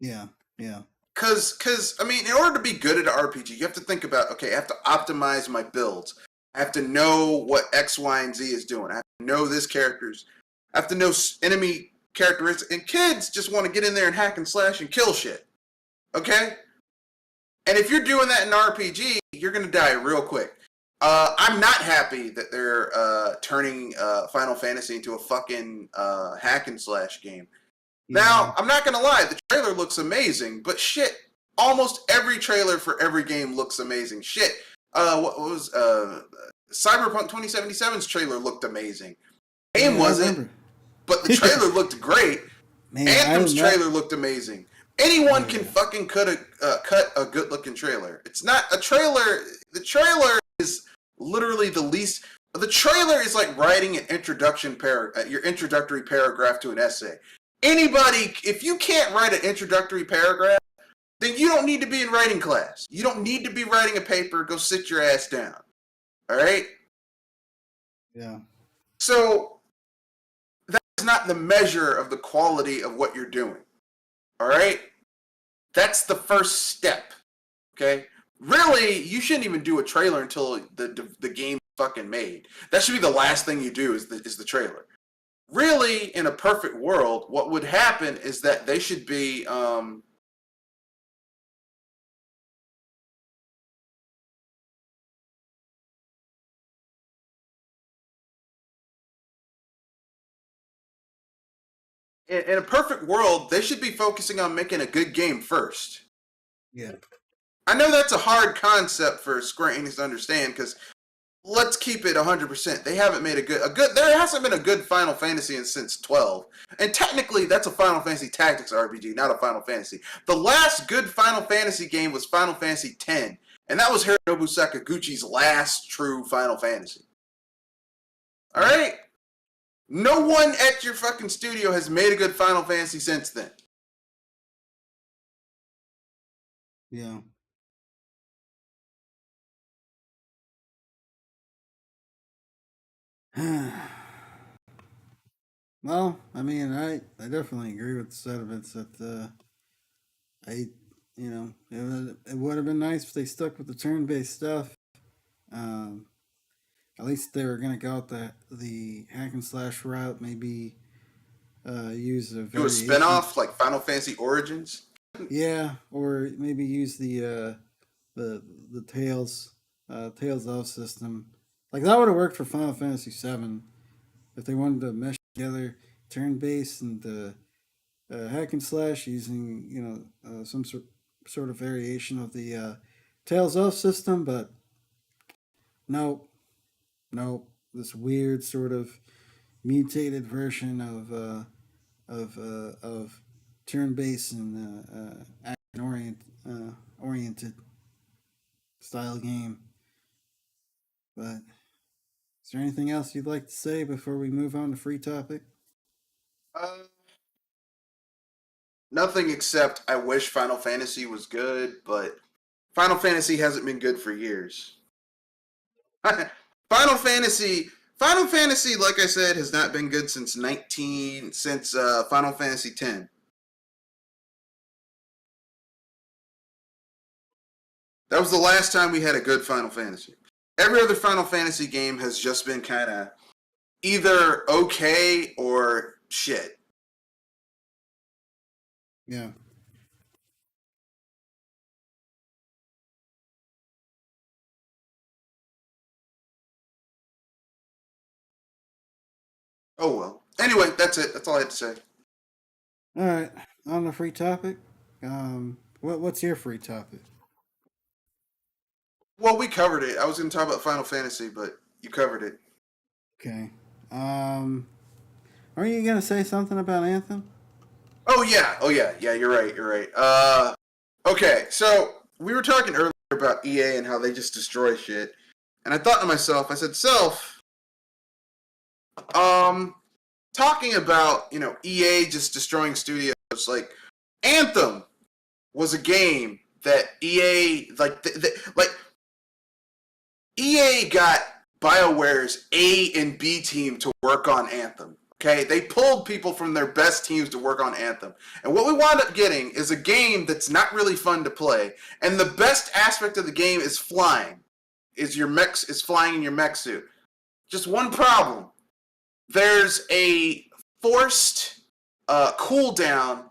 Yeah. Yeah. because I mean, in order to be good at an RPG, you have to think about okay, I have to optimize my builds. I have to know what X, Y, and Z is doing. I have to know this characters. I have to know enemy characteristics. And kids just want to get in there and hack and slash and kill shit. Okay? And if you're doing that in RPG, you're going to die real quick. I'm not happy that they're turning Final Fantasy into a fucking hack and slash game. Yeah. Now, I'm not going to lie, the trailer looks amazing, but shit, almost every trailer for every game looks amazing. Shit, what was Cyberpunk 2077's trailer looked amazing. Game Yeah. I wasn't, remember. but the trailer looked great. Man, I Anthem's that. trailer looked amazing. Anyone Oh can yeah. fucking cut a good looking trailer. It's not a trailer. The trailer is literally the least. The trailer is like writing an your introductory paragraph to an essay. Anybody, if you can't write an introductory paragraph, then you don't need to be in writing class. You don't need to be writing a paper. Go sit your ass down. All right. Yeah. So that's not the measure of the quality of what you're doing. All right. That's the first step. Okay. Really, you shouldn't even do a trailer until the game fucking made. That should be the last thing you do is the trailer. Really, in a perfect world, what would happen is that they should be in a perfect world, they should be focusing on making a good game first. Yeah. I know that's a hard concept for Square Enix to understand because let's keep it 100%. They haven't made a good. There hasn't been a good Final Fantasy since 12, and technically that's a Final Fantasy Tactics RPG, not a Final Fantasy. The last good Final Fantasy game was Final Fantasy X, and that was Hironobu Sakaguchi's last true Final Fantasy. All Yeah. right. No one at your fucking studio has made a good Final Fantasy since then. Yeah. Well, I mean, I definitely agree with the sentiments that I, it would have been nice if they stuck with the turn based stuff. Um, at least they were gonna go out the hack and slash route. Maybe use a Do a variation. spinoff like Final Fantasy Origins. Yeah, or maybe use the the Tails of system. Like that would have worked for Final Fantasy VII if they wanted to mesh together turn based and hack and slash using some sort of variation of the Tails of system. But no, no, this weird sort of mutated version of turn based and action oriented style game. But is there anything else you'd like to say before we move on to free topic? Uh, Nothing except I wish Final Fantasy was good, but Final Fantasy hasn't been good for years. Final Fantasy, Final Fantasy, like I said, has not been good since Final Fantasy X. That was the last time we had a good Final Fantasy. Every other Final Fantasy game has just been kind of either okay or shit. Yeah. Oh well. Anyway, that's it. That's all I had to say. All right. On the free topic, what's your free topic? Well, we covered it. I was going to talk about Final Fantasy, but you covered it. Okay. Um, are you gonna say something about Anthem? Oh yeah. Oh yeah. Yeah, you're right. You're right. Okay. So we were talking earlier about EA and how they just destroy shit, and I thought to myself, I said, "Self, um, talking about EA just destroying studios, like Anthem was a game that EA like EA got BioWare's A and B team to work on Anthem. Okay, they pulled people from their best teams to work on Anthem, and what we wound up getting is a game that's not really fun to play. And the best aspect of the game is flying. Is flying in your mech suit. Just one problem: there's a forced cooldown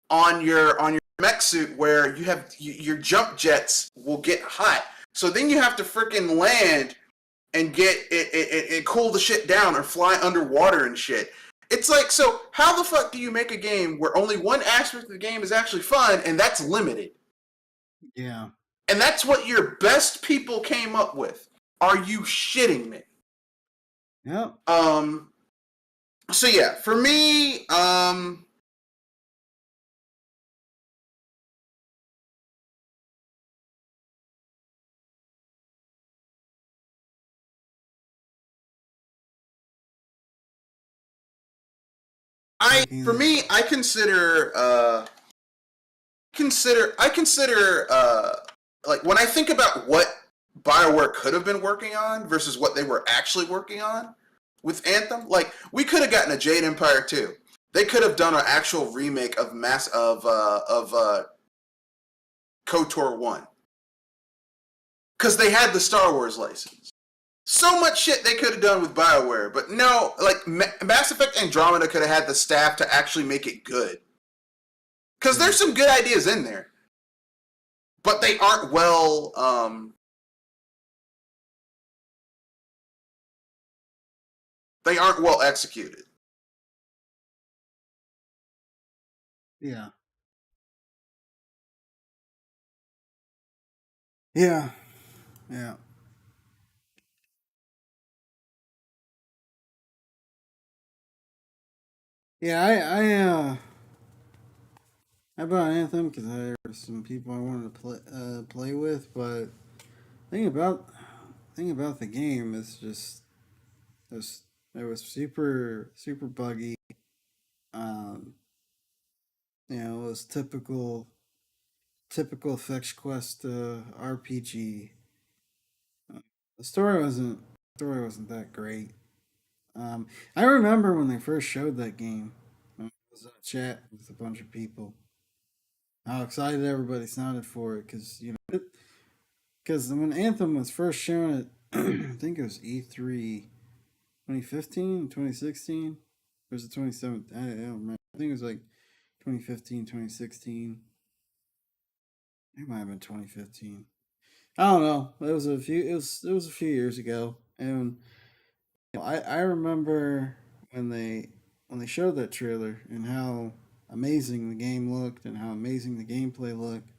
on your mech suit where your jump jets will get hot. So then you have to freaking land and get it cool the shit down or fly underwater and shit. It's like, so how the fuck do you make a game where only one aspect of the game is actually fun and that's limited? Yeah. And that's what your best people came up with. Are you shitting me? Yep. Um so yeah, for me, I for Talking. me, I consider like when I think about what BioWare could have been working on versus what they were actually working on with Anthem, like we could have gotten a Jade Empire 2. They could have done an actual remake of KOTOR 1 because they had the Star Wars license. So much shit they could have done with BioWare, but no, like Mass Effect Andromeda could have had the staff to actually make it good because Yeah. there's some good ideas in there, but they aren't well executed. Yeah. Yeah. Yeah. Yeah. I bought Anthem because there were some people I wanted to play with, but thing about thing about the game is just it was super buggy. Um, it was typical fetch quest RPG. Uh, the story wasn't that great. Um, I remember when they first showed that game. I was in a chat with a bunch of people. How excited everybody sounded for it because because when Anthem was first shown at I think it was E3 2015, 2016, or was it 2017? I don't remember. I think it was like 2015, 2016. It might have been 2015. I don't know. It was a few years ago, and I remember when they showed that trailer and how amazing the game looked and how amazing the gameplay looked,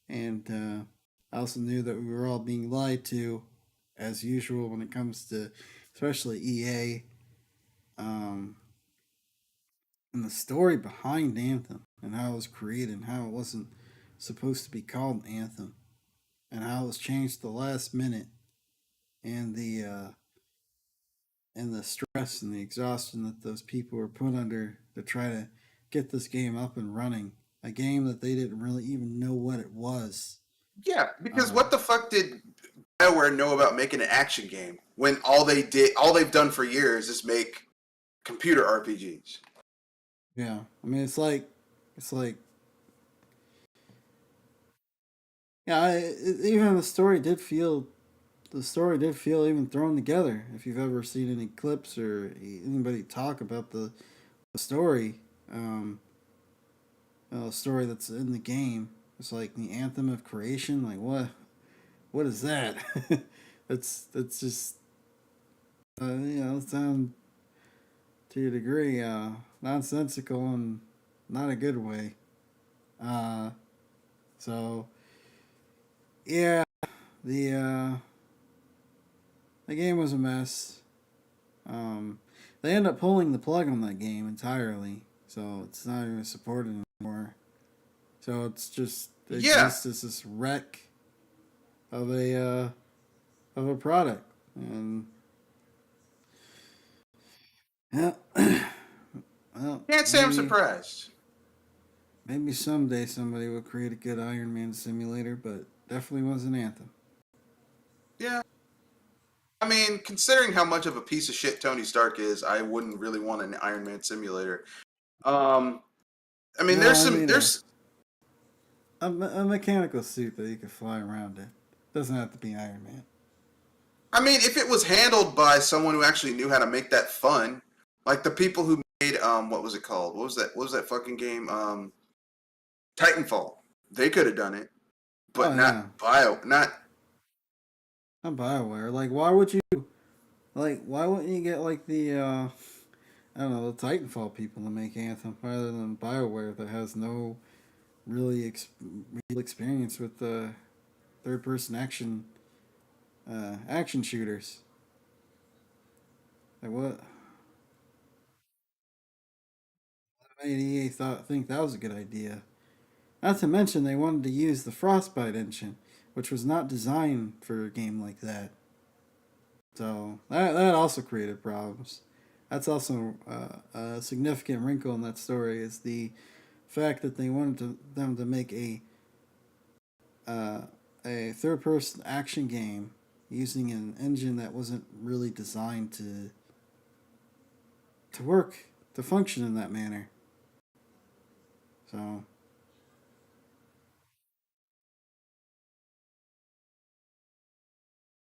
and I also knew that we were all being lied to, as usual when it comes to especially EA, um, and the story behind Anthem and how it was created and how it wasn't supposed to be called Anthem and how it was changed the last minute and the stress and the exhaustion that those people were put under to try to get this game up and running. A game that they didn't really even know what it was. Yeah, because Uh, what the fuck did BioWare know about making an action game when all they've done for years is make computer RPGs? yeah, I mean it's like yeah, even the story did feel even thrown together. If you've ever seen any clips or anybody talk about the story, story that's in the game, it's like the anthem of creation. Like what is that? That's just it sounds to a degree nonsensical and not a good way. Uh, so yeah, the uh, the game was a mess. Um, they end up pulling the plug on that game entirely, so it's not even supported anymore. So it's just it Yeah, exists as this wreck of a product, and yeah, well, can't say I'm surprised. maybe someday somebody will create a good Iron Man simulator, but definitely wasn't Anthem. Yeah, I mean, considering how much of a piece of shit Tony Stark is, I wouldn't really want an Iron Man simulator. Um, I mean, No, I mean there's a mechanical suit that you can fly around in. Doesn't have to be Iron Man. I mean, if it was handled by someone who actually knew how to make that fun, like the people who made what was it called? What was that fucking game? Titanfall. They could have done it, Oh but yeah, not not Bioware. Why wouldn't you get like the I don't know the Titanfall people to make Anthem rather than Bioware that has no real experience with third person action shooters. Like what made EA think that was a good idea? Not to mention they wanted to use the Frostbite engine, which was not designed for a game like that. So that also created problems. That's also a significant wrinkle in that story is the fact that they wanted them to make uh, a third person action game using an engine that wasn't really designed to work to function in that manner. So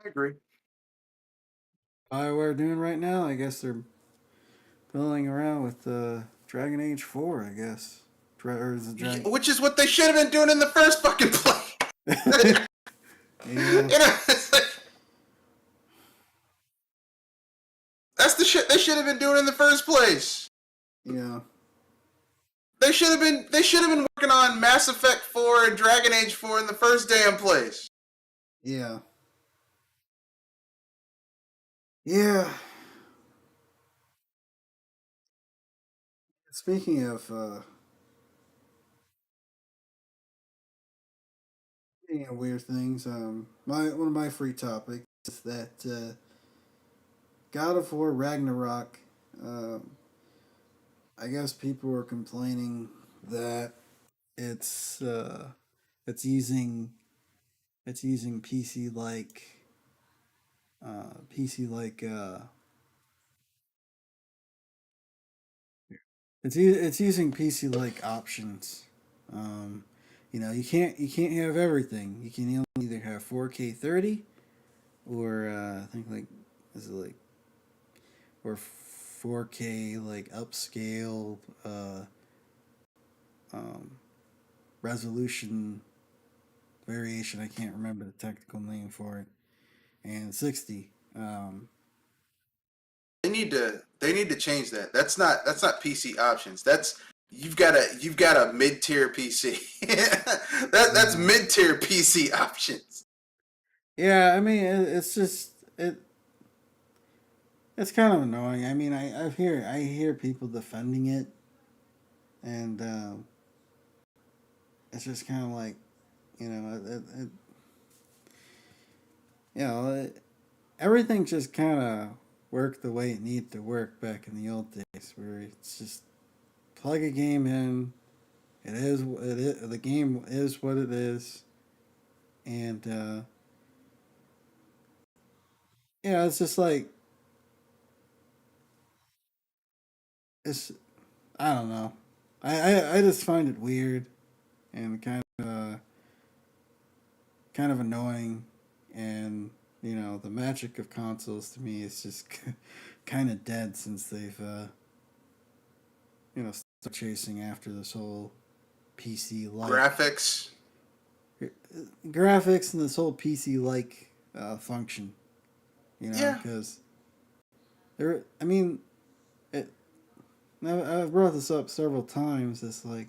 I agree. Bioware doing right now, I guess they're filling around with Dragon Age 4, I guess. Or is it Yeah, Dragon? which is what they should have been doing in the first fucking place. Yeah, It's like, that's the shit they should have been doing in the first place. yeah, They should have been working on Mass Effect 4 and Dragon Age 4 in the first damn place. yeah, yeah. Speaking of weird things, my one of my free topics is that God of War Ragnarok. Um, I guess people were complaining that it's uh, it's using PC like It's using PC like options. Um, you can't have everything. You can either have 4K 30 or I think like is it like or 4K like upscale um, resolution variation. I can't remember the technical name for it. And 60. They need to change that. That's not PC options. You've got a mid tier PC. That's Yeah. mid tier PC options. Yeah, I mean it's just it's kind of annoying. I mean I hear people defending it, and it's just kind of like you know you know it, everything just kind of worked the way it needed to work back in the old days, where it's just plug a game in. The game is what it is, and it's just like it's I don't know. I just find it weird and kind of annoying, and the magic of consoles to me is just kind of dead since they've started chasing after this whole PC like Graphics. graphics and this whole PC like function. Yeah. Because there, I mean, it, I've brought this up several times. It's like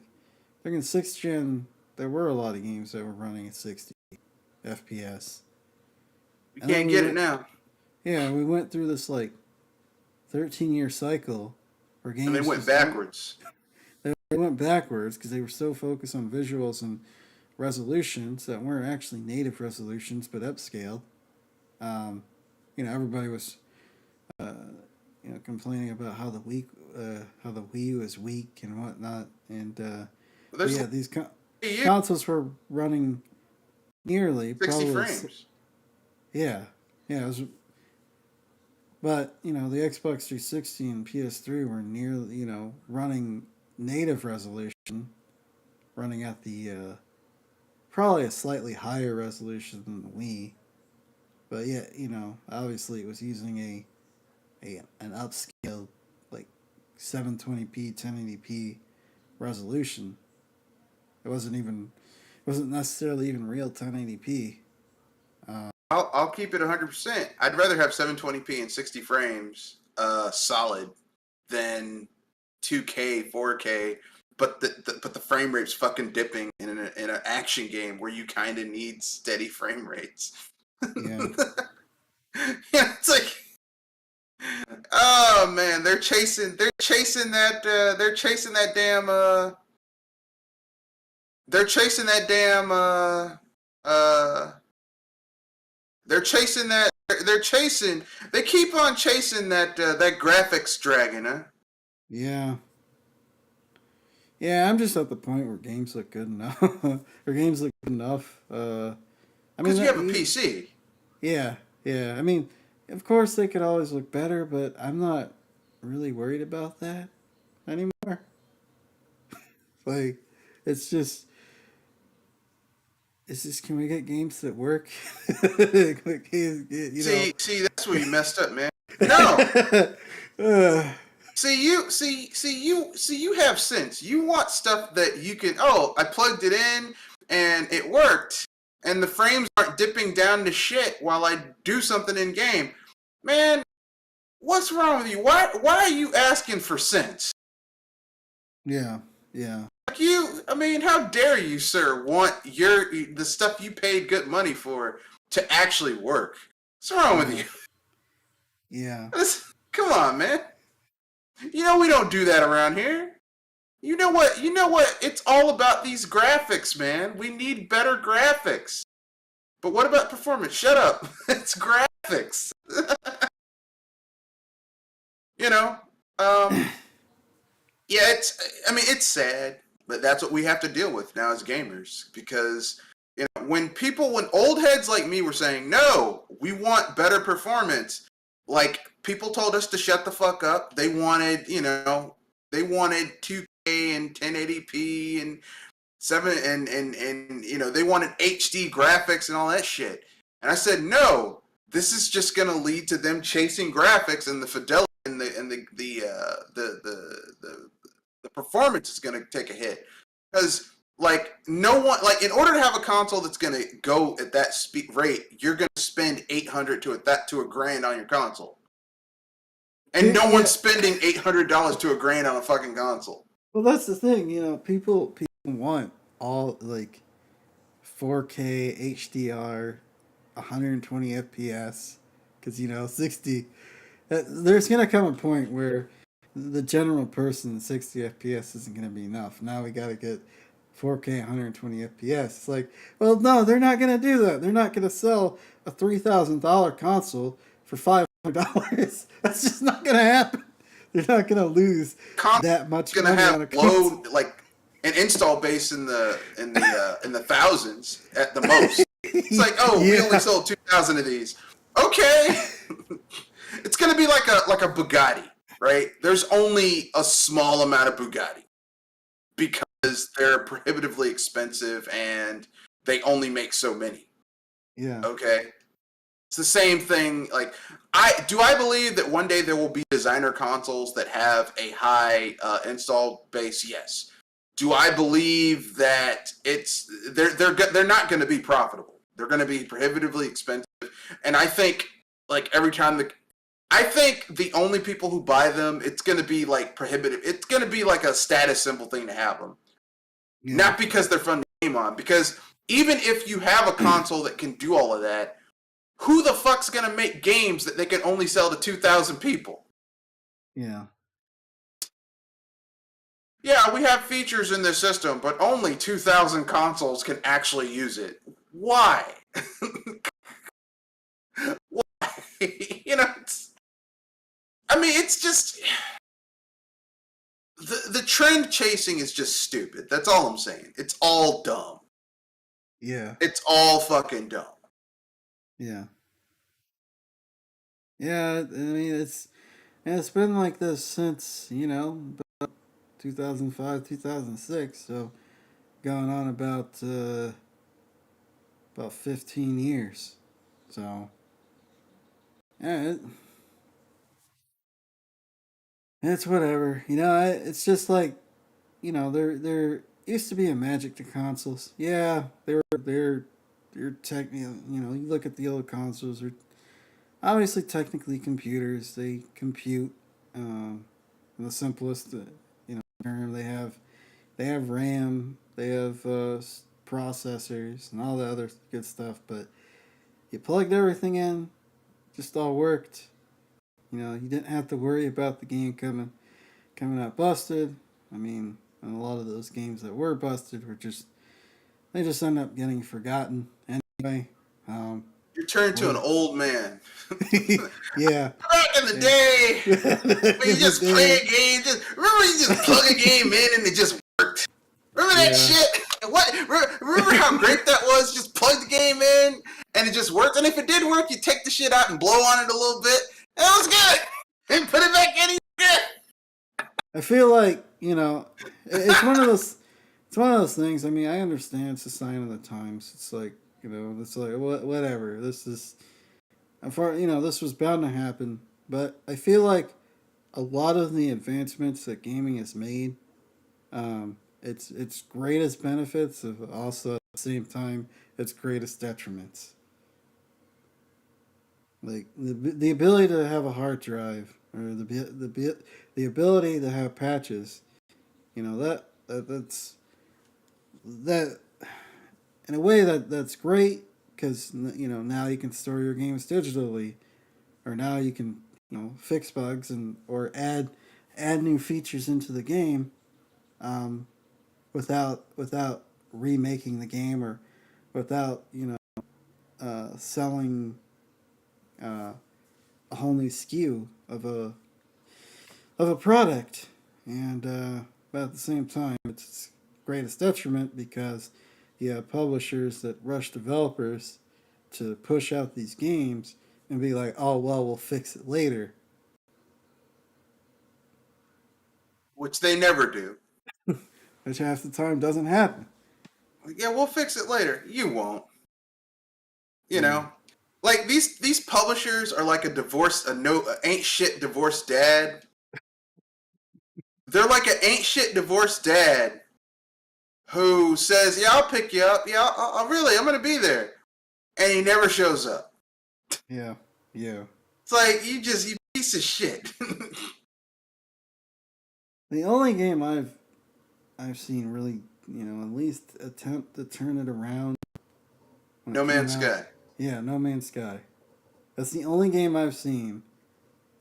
back in sixth gen, there were a lot of games that were running at 60 FPS, You and then can't we get it went, now. yeah, we went through this like 13-year cycle where And they games went just weren't. backwards. They went backwards because they were so focused on visuals and resolutions that weren't actually native resolutions but upscaled. Um, everybody was uh, complaining about how the Wii was weak and whatnot, and But but there's yeah, like these you consoles were running nearly 60 probably frames. yeah, yeah. It was, but the Xbox 360 and PS3 were nearly running native resolution, running at the probably a slightly higher resolution than the Wii. But yeah, obviously it was using an upscaled like 720p 1080p resolution. It wasn't necessarily even real 1080p. I'll keep it 100%. I'd rather have 720p and 60 frames solid than 2K, 4K, but the frame rate's fucking dipping in an action game where you kind of need steady frame rates. Yeah, Yeah, it's like, oh man, they're chasing that damn uh they're chasing that they're chasing they keep on chasing that graphics dragon, huh? yeah, yeah. I'm just at the point where games look good enough, or games look good enough. I mean Because you that. have a PC. Yeah, yeah. I mean, of course they could always look better, but I'm not really worried about that anymore. Like, it's just can we get games that work? you know. See, that's where you messed up, man. No, uh, see, you have sense. You want stuff that you can. Oh, I plugged it in and it worked, and the frames aren't dipping down to shit while I do something in game. Man, what's wrong with you? Why are you asking for sense? yeah, yeah, I mean, how dare you, sir, want the stuff you paid good money for to actually work? What's wrong with yeah, you? yeah, Come on, man. You know we don't do that around here. You know what? You know what? It's all about these graphics, man. We need better graphics. But what about performance? Shut up. It's graphics. You know. Um. Yeah. I mean, it's sad, but that's what we have to deal with now as gamers because when old heads like me were saying no, we want better performance. Like people told us to shut the fuck up. They wanted They wanted 2K and 1080p and seven and they wanted HD graphics and all that shit. And I said no. This is just going to lead to them chasing graphics, and the fidelity and the performance is going to take a hit because like no one like in order to have a console that's going to go at that speed rate, you're going to spend 800 to a grand on your console, and no one's Yeah. spending $800 to a grand on a fucking console. Well, that's the thing. People want all like 4K HDR, 120 FPS, because 60. There's gonna come a point where the general person 60 FPS isn't gonna be enough. Now we gotta get 4K 120 FPS. It's like, well, no, they're not gonna do that. They're not gonna sell a $3,000 console for $500. That's just not gonna happen. They're not gonna lose Console's that much going to money have on a console. low like an install base in the thousands at the most. It's like, oh, we only Yeah, sold 2,000 of these. Okay, it's gonna be like a Bugatti, right? There's only a small amount of Bugatti because they're prohibitively expensive and they only make so many. yeah, Okay, it's the same thing. Like, I believe that one day there will be designer consoles that have a high install base. Yes. Do I believe that they're not going to be profitable? They're going to be prohibitively expensive, and I think like every time I think the only people who buy them, it's going to be like prohibitive. It's going to be like a status symbol thing to have them, yeah, not because they're fun to game on. Because even if you have a console that can do all of that, who the fuck's going to make games that they can only sell to 2,000 people? yeah. Yeah, we have features in this system, but only 2,000 consoles can actually use it. Why? Why? I mean, it's just the trend chasing is just stupid. That's all I'm saying. It's all dumb. Yeah, It's all fucking dumb. yeah, yeah. I mean, it's been like this since 2005, 2006. So going on about 15 years. So yeah, it's whatever. It's just like there used to be a magic to consoles. Yeah, they're technically you look at the old consoles. They're obviously technically computers. They compute in the simplest term. They have RAM. They have processors and all the other good stuff. But you plugged everything in, just all worked. You didn't have to worry about the game coming out busted. I mean, and a lot of those games that were busted were they just end up getting forgotten anyway. Um, You're turned to an or old man. yeah, Back in the yeah. day, when you In the just play day, a game, remember you just plug a game in and it just worked. Remember that yeah, shit? Remember how great that was? Just plug the game in and it just worked. And if it did work, you take the shit out and blow on it a little bit. And it was good. And put it back in. Good. I feel like it's one of those. It's one of those things. I mean, I understand it's a sign of the times. It's like it's like whatever. This is, this was bound to happen. But I feel like a lot of the advancements that gaming has made, its greatest benefits of also at the same time its greatest detriments. Like the ability to have a hard drive or the ability to have patches. That's that in a way that's great because now you can store your games digitally, or now you can fix bugs and or add new features into the game, um, without remaking the game or without selling uh, a whole new SKU of a product. And but at the same time, it's its greatest detriment because you have publishers that rush developers to push out these games and be like, oh well, we'll fix it later. which they never do. which half the time doesn't happen. Yeah, we'll fix it later. You won't. You Yeah. know, like these publishers are like a ain't shit divorced dad. They're like an ain't shit divorced dad who says, "Yeah, I'll pick you up. Yeah, I'm gonna be there," and he never shows up. Yeah. Yeah. It's like you piece of shit. The only game I've seen really, at least attempt to turn it around when it No came Man's out. Sky. Yeah, No Man's Sky. That's the only game I've seen,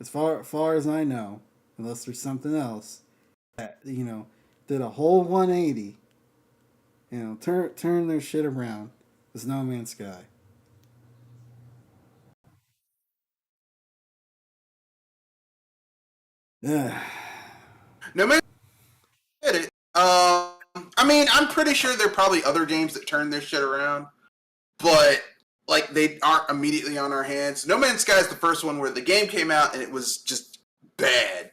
as far as I know, unless there's something else that did a whole 180. Turn their shit around. Was No Man's Sky. Yeah. No Man's Sky did it. I mean, I'm pretty sure there are probably other games that turn their shit around, but like they aren't immediately on our hands. No Man's Sky is the first one where the game came out and it was just bad.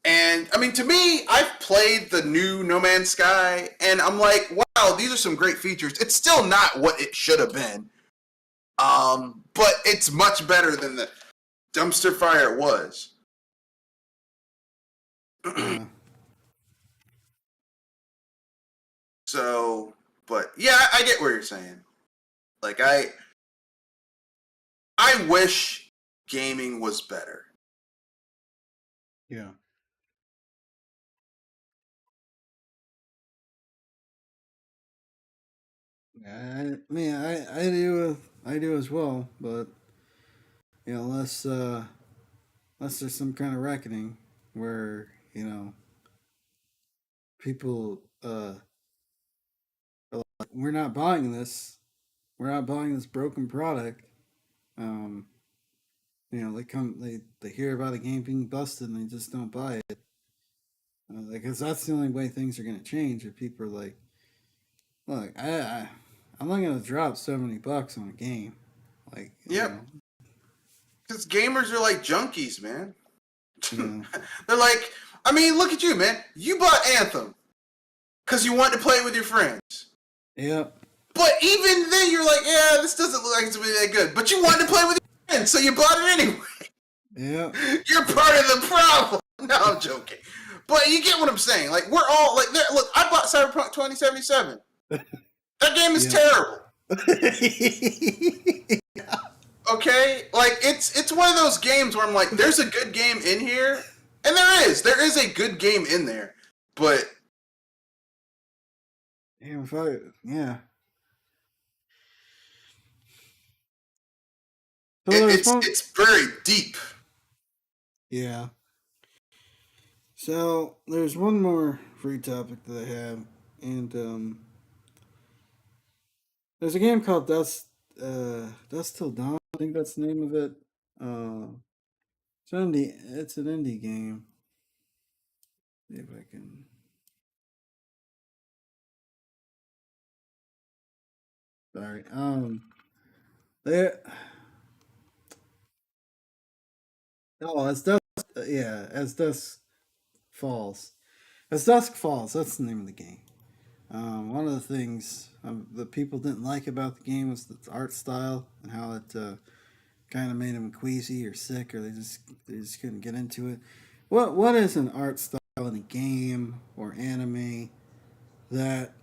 And I mean, to me, I've played the new No Man's Sky, and I'm like, wow, these are some great features. It's still not what it should have been, but it's much better than the dumpster fire it was. Yeah. So, but yeah, I get what you're saying. Like, I wish gaming was better. Yeah. I do as well, but unless there's some kind of reckoning where people are like, we're not buying this broken product. Um, they hear about a game being busted and they just don't buy it. Because that's the only way things are going to change. If people are like, look, I'm not going to drop $70 on a game. Like, Yep, because gamers are like junkies, man. yeah, They're like, I mean, look at you, man. You bought Anthem because you wanted to play it with your friends. yeah, But even then, you're like, yeah, this doesn't look like it's gonna be that good. But you wanted to play with your friends, so you bought it anyway. yeah, You're part of the problem. No, I'm joking. But you get what I'm saying. Like, we're all like, look, I bought Cyberpunk 2077. That game is yeah. terrible. Okay, like it's one of those games where I'm like, there's a good game in here, and there is a good game in there, but Yeah. So there's one. it's very deep. Yeah. So there's one more free topic that I have, and there's a game called Dust Till Dawn. I think that's the name of it. Uh, it's an indie game. See if I can. Sorry. There. Oh, as dusk. Yeah, as dusk falls. As dusk falls. That's the name of the game. One of the things that people didn't like about the game was the art style and how it kind of made them queasy or sick, or they just couldn't get into it. What is an art style in a game or anime that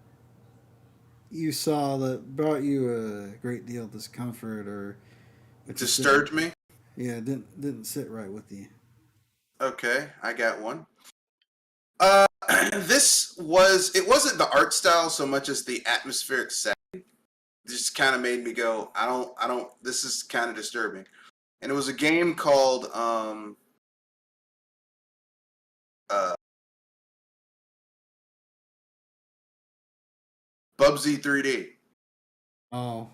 you saw that brought you a great deal of discomfort, or It it just didn't? disturbed me. Yeah, didn't sit right with you. Okay, I got one. It wasn't the art style so much as the atmospheric setting. It just kind of made me go, I don't. This is kind of disturbing. And it was a game called uh, Bubsy 3D. Oh,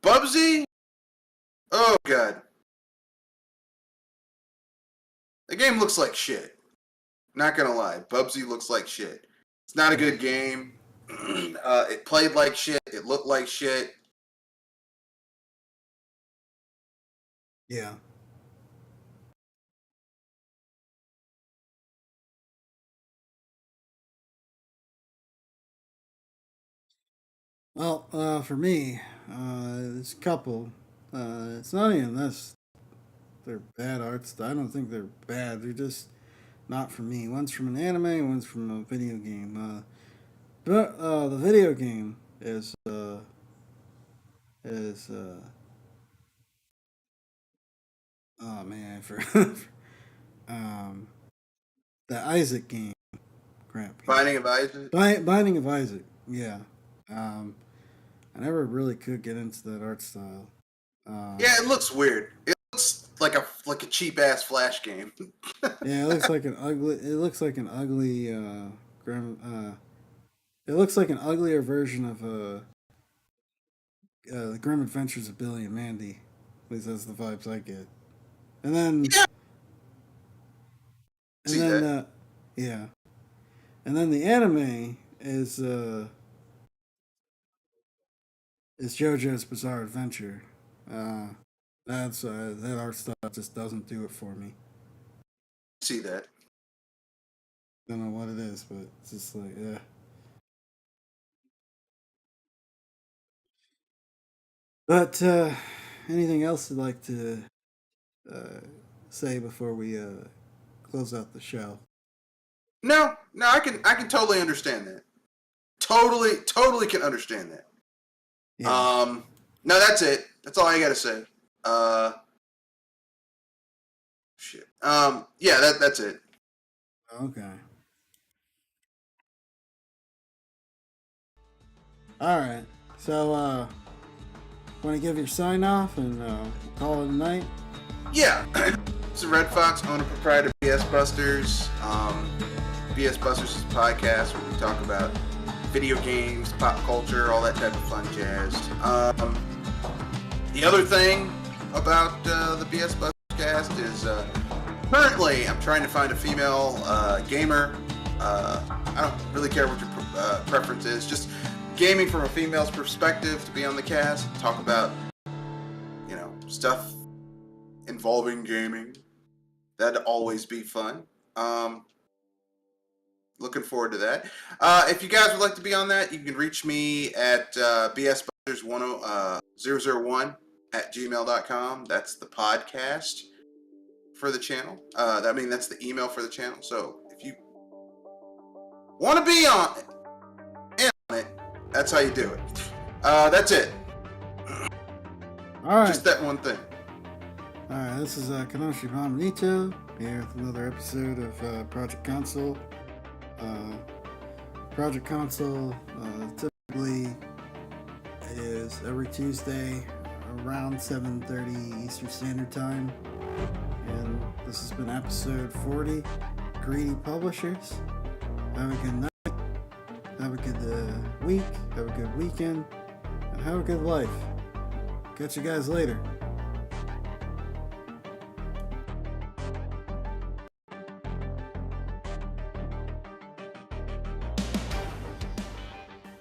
Bubsy? Oh god, the game looks like shit. Not gonna lie, Bubsy looks like shit. It's not a good game. It played like shit. It looked like shit. yeah, Well, for me, there's a couple. It's not even this. They're bad arts. I don't think they're bad. They're just not for me. One's from an anime, one's from a video game. But the video game is oh man, for um the Isaac game. Crap. Binding of Isaac. Binding of Isaac. Yeah. Um, I never really could get into that art style. Yeah, it looks weird. It looks like a cheap ass Flash game. Yeah, it looks like an ugly. It looks like an ugly. It looks like an uglier version of the Grim Adventures of Billy and Mandy. At least that's the vibes I get. And then, Yeah, and see then, that. yeah, and then the anime is JoJo's Bizarre Adventure. Uh, that's that art style just doesn't do it for me. See that. Don't know what it is, but it's just like yeah. But anything else you'd like to uh, say before we close out the show? No, no, I can totally understand that. Totally can understand that. Yeah. No, that's it. That's all I gotta say. Uh, shit. Yeah, that's it. Okay. All right. So, want to give your sign off and call it a night? Yeah. It's a Red Fox, owner proprietor BS Busters. BS Busters is a podcast where we talk about video games, pop culture, all that type of fun jazz. The other thing about the BS Busters cast is currently I'm trying to find a female gamer. I don't really care what your preference is. Just gaming from a female's perspective to be on the cast. Talk about, stuff involving gaming. That'd always be fun. Looking forward to that. If you guys would like to be on that, you can reach me at bsbusters001 at gmail.com. That's the podcast for the channel. That's the email for the channel. So if you want to be on it, that's how you do it. That's it. All right. Just that one thing. All right. This is Kanoshi Bombonito here with another episode of Project Console. Project Console typically is every Tuesday around 7:30 Eastern Standard Time, and this has been episode 40. Greedy Publishers. Have a good night. Have a good week. Have a good weekend, and have a good life. Catch you guys later.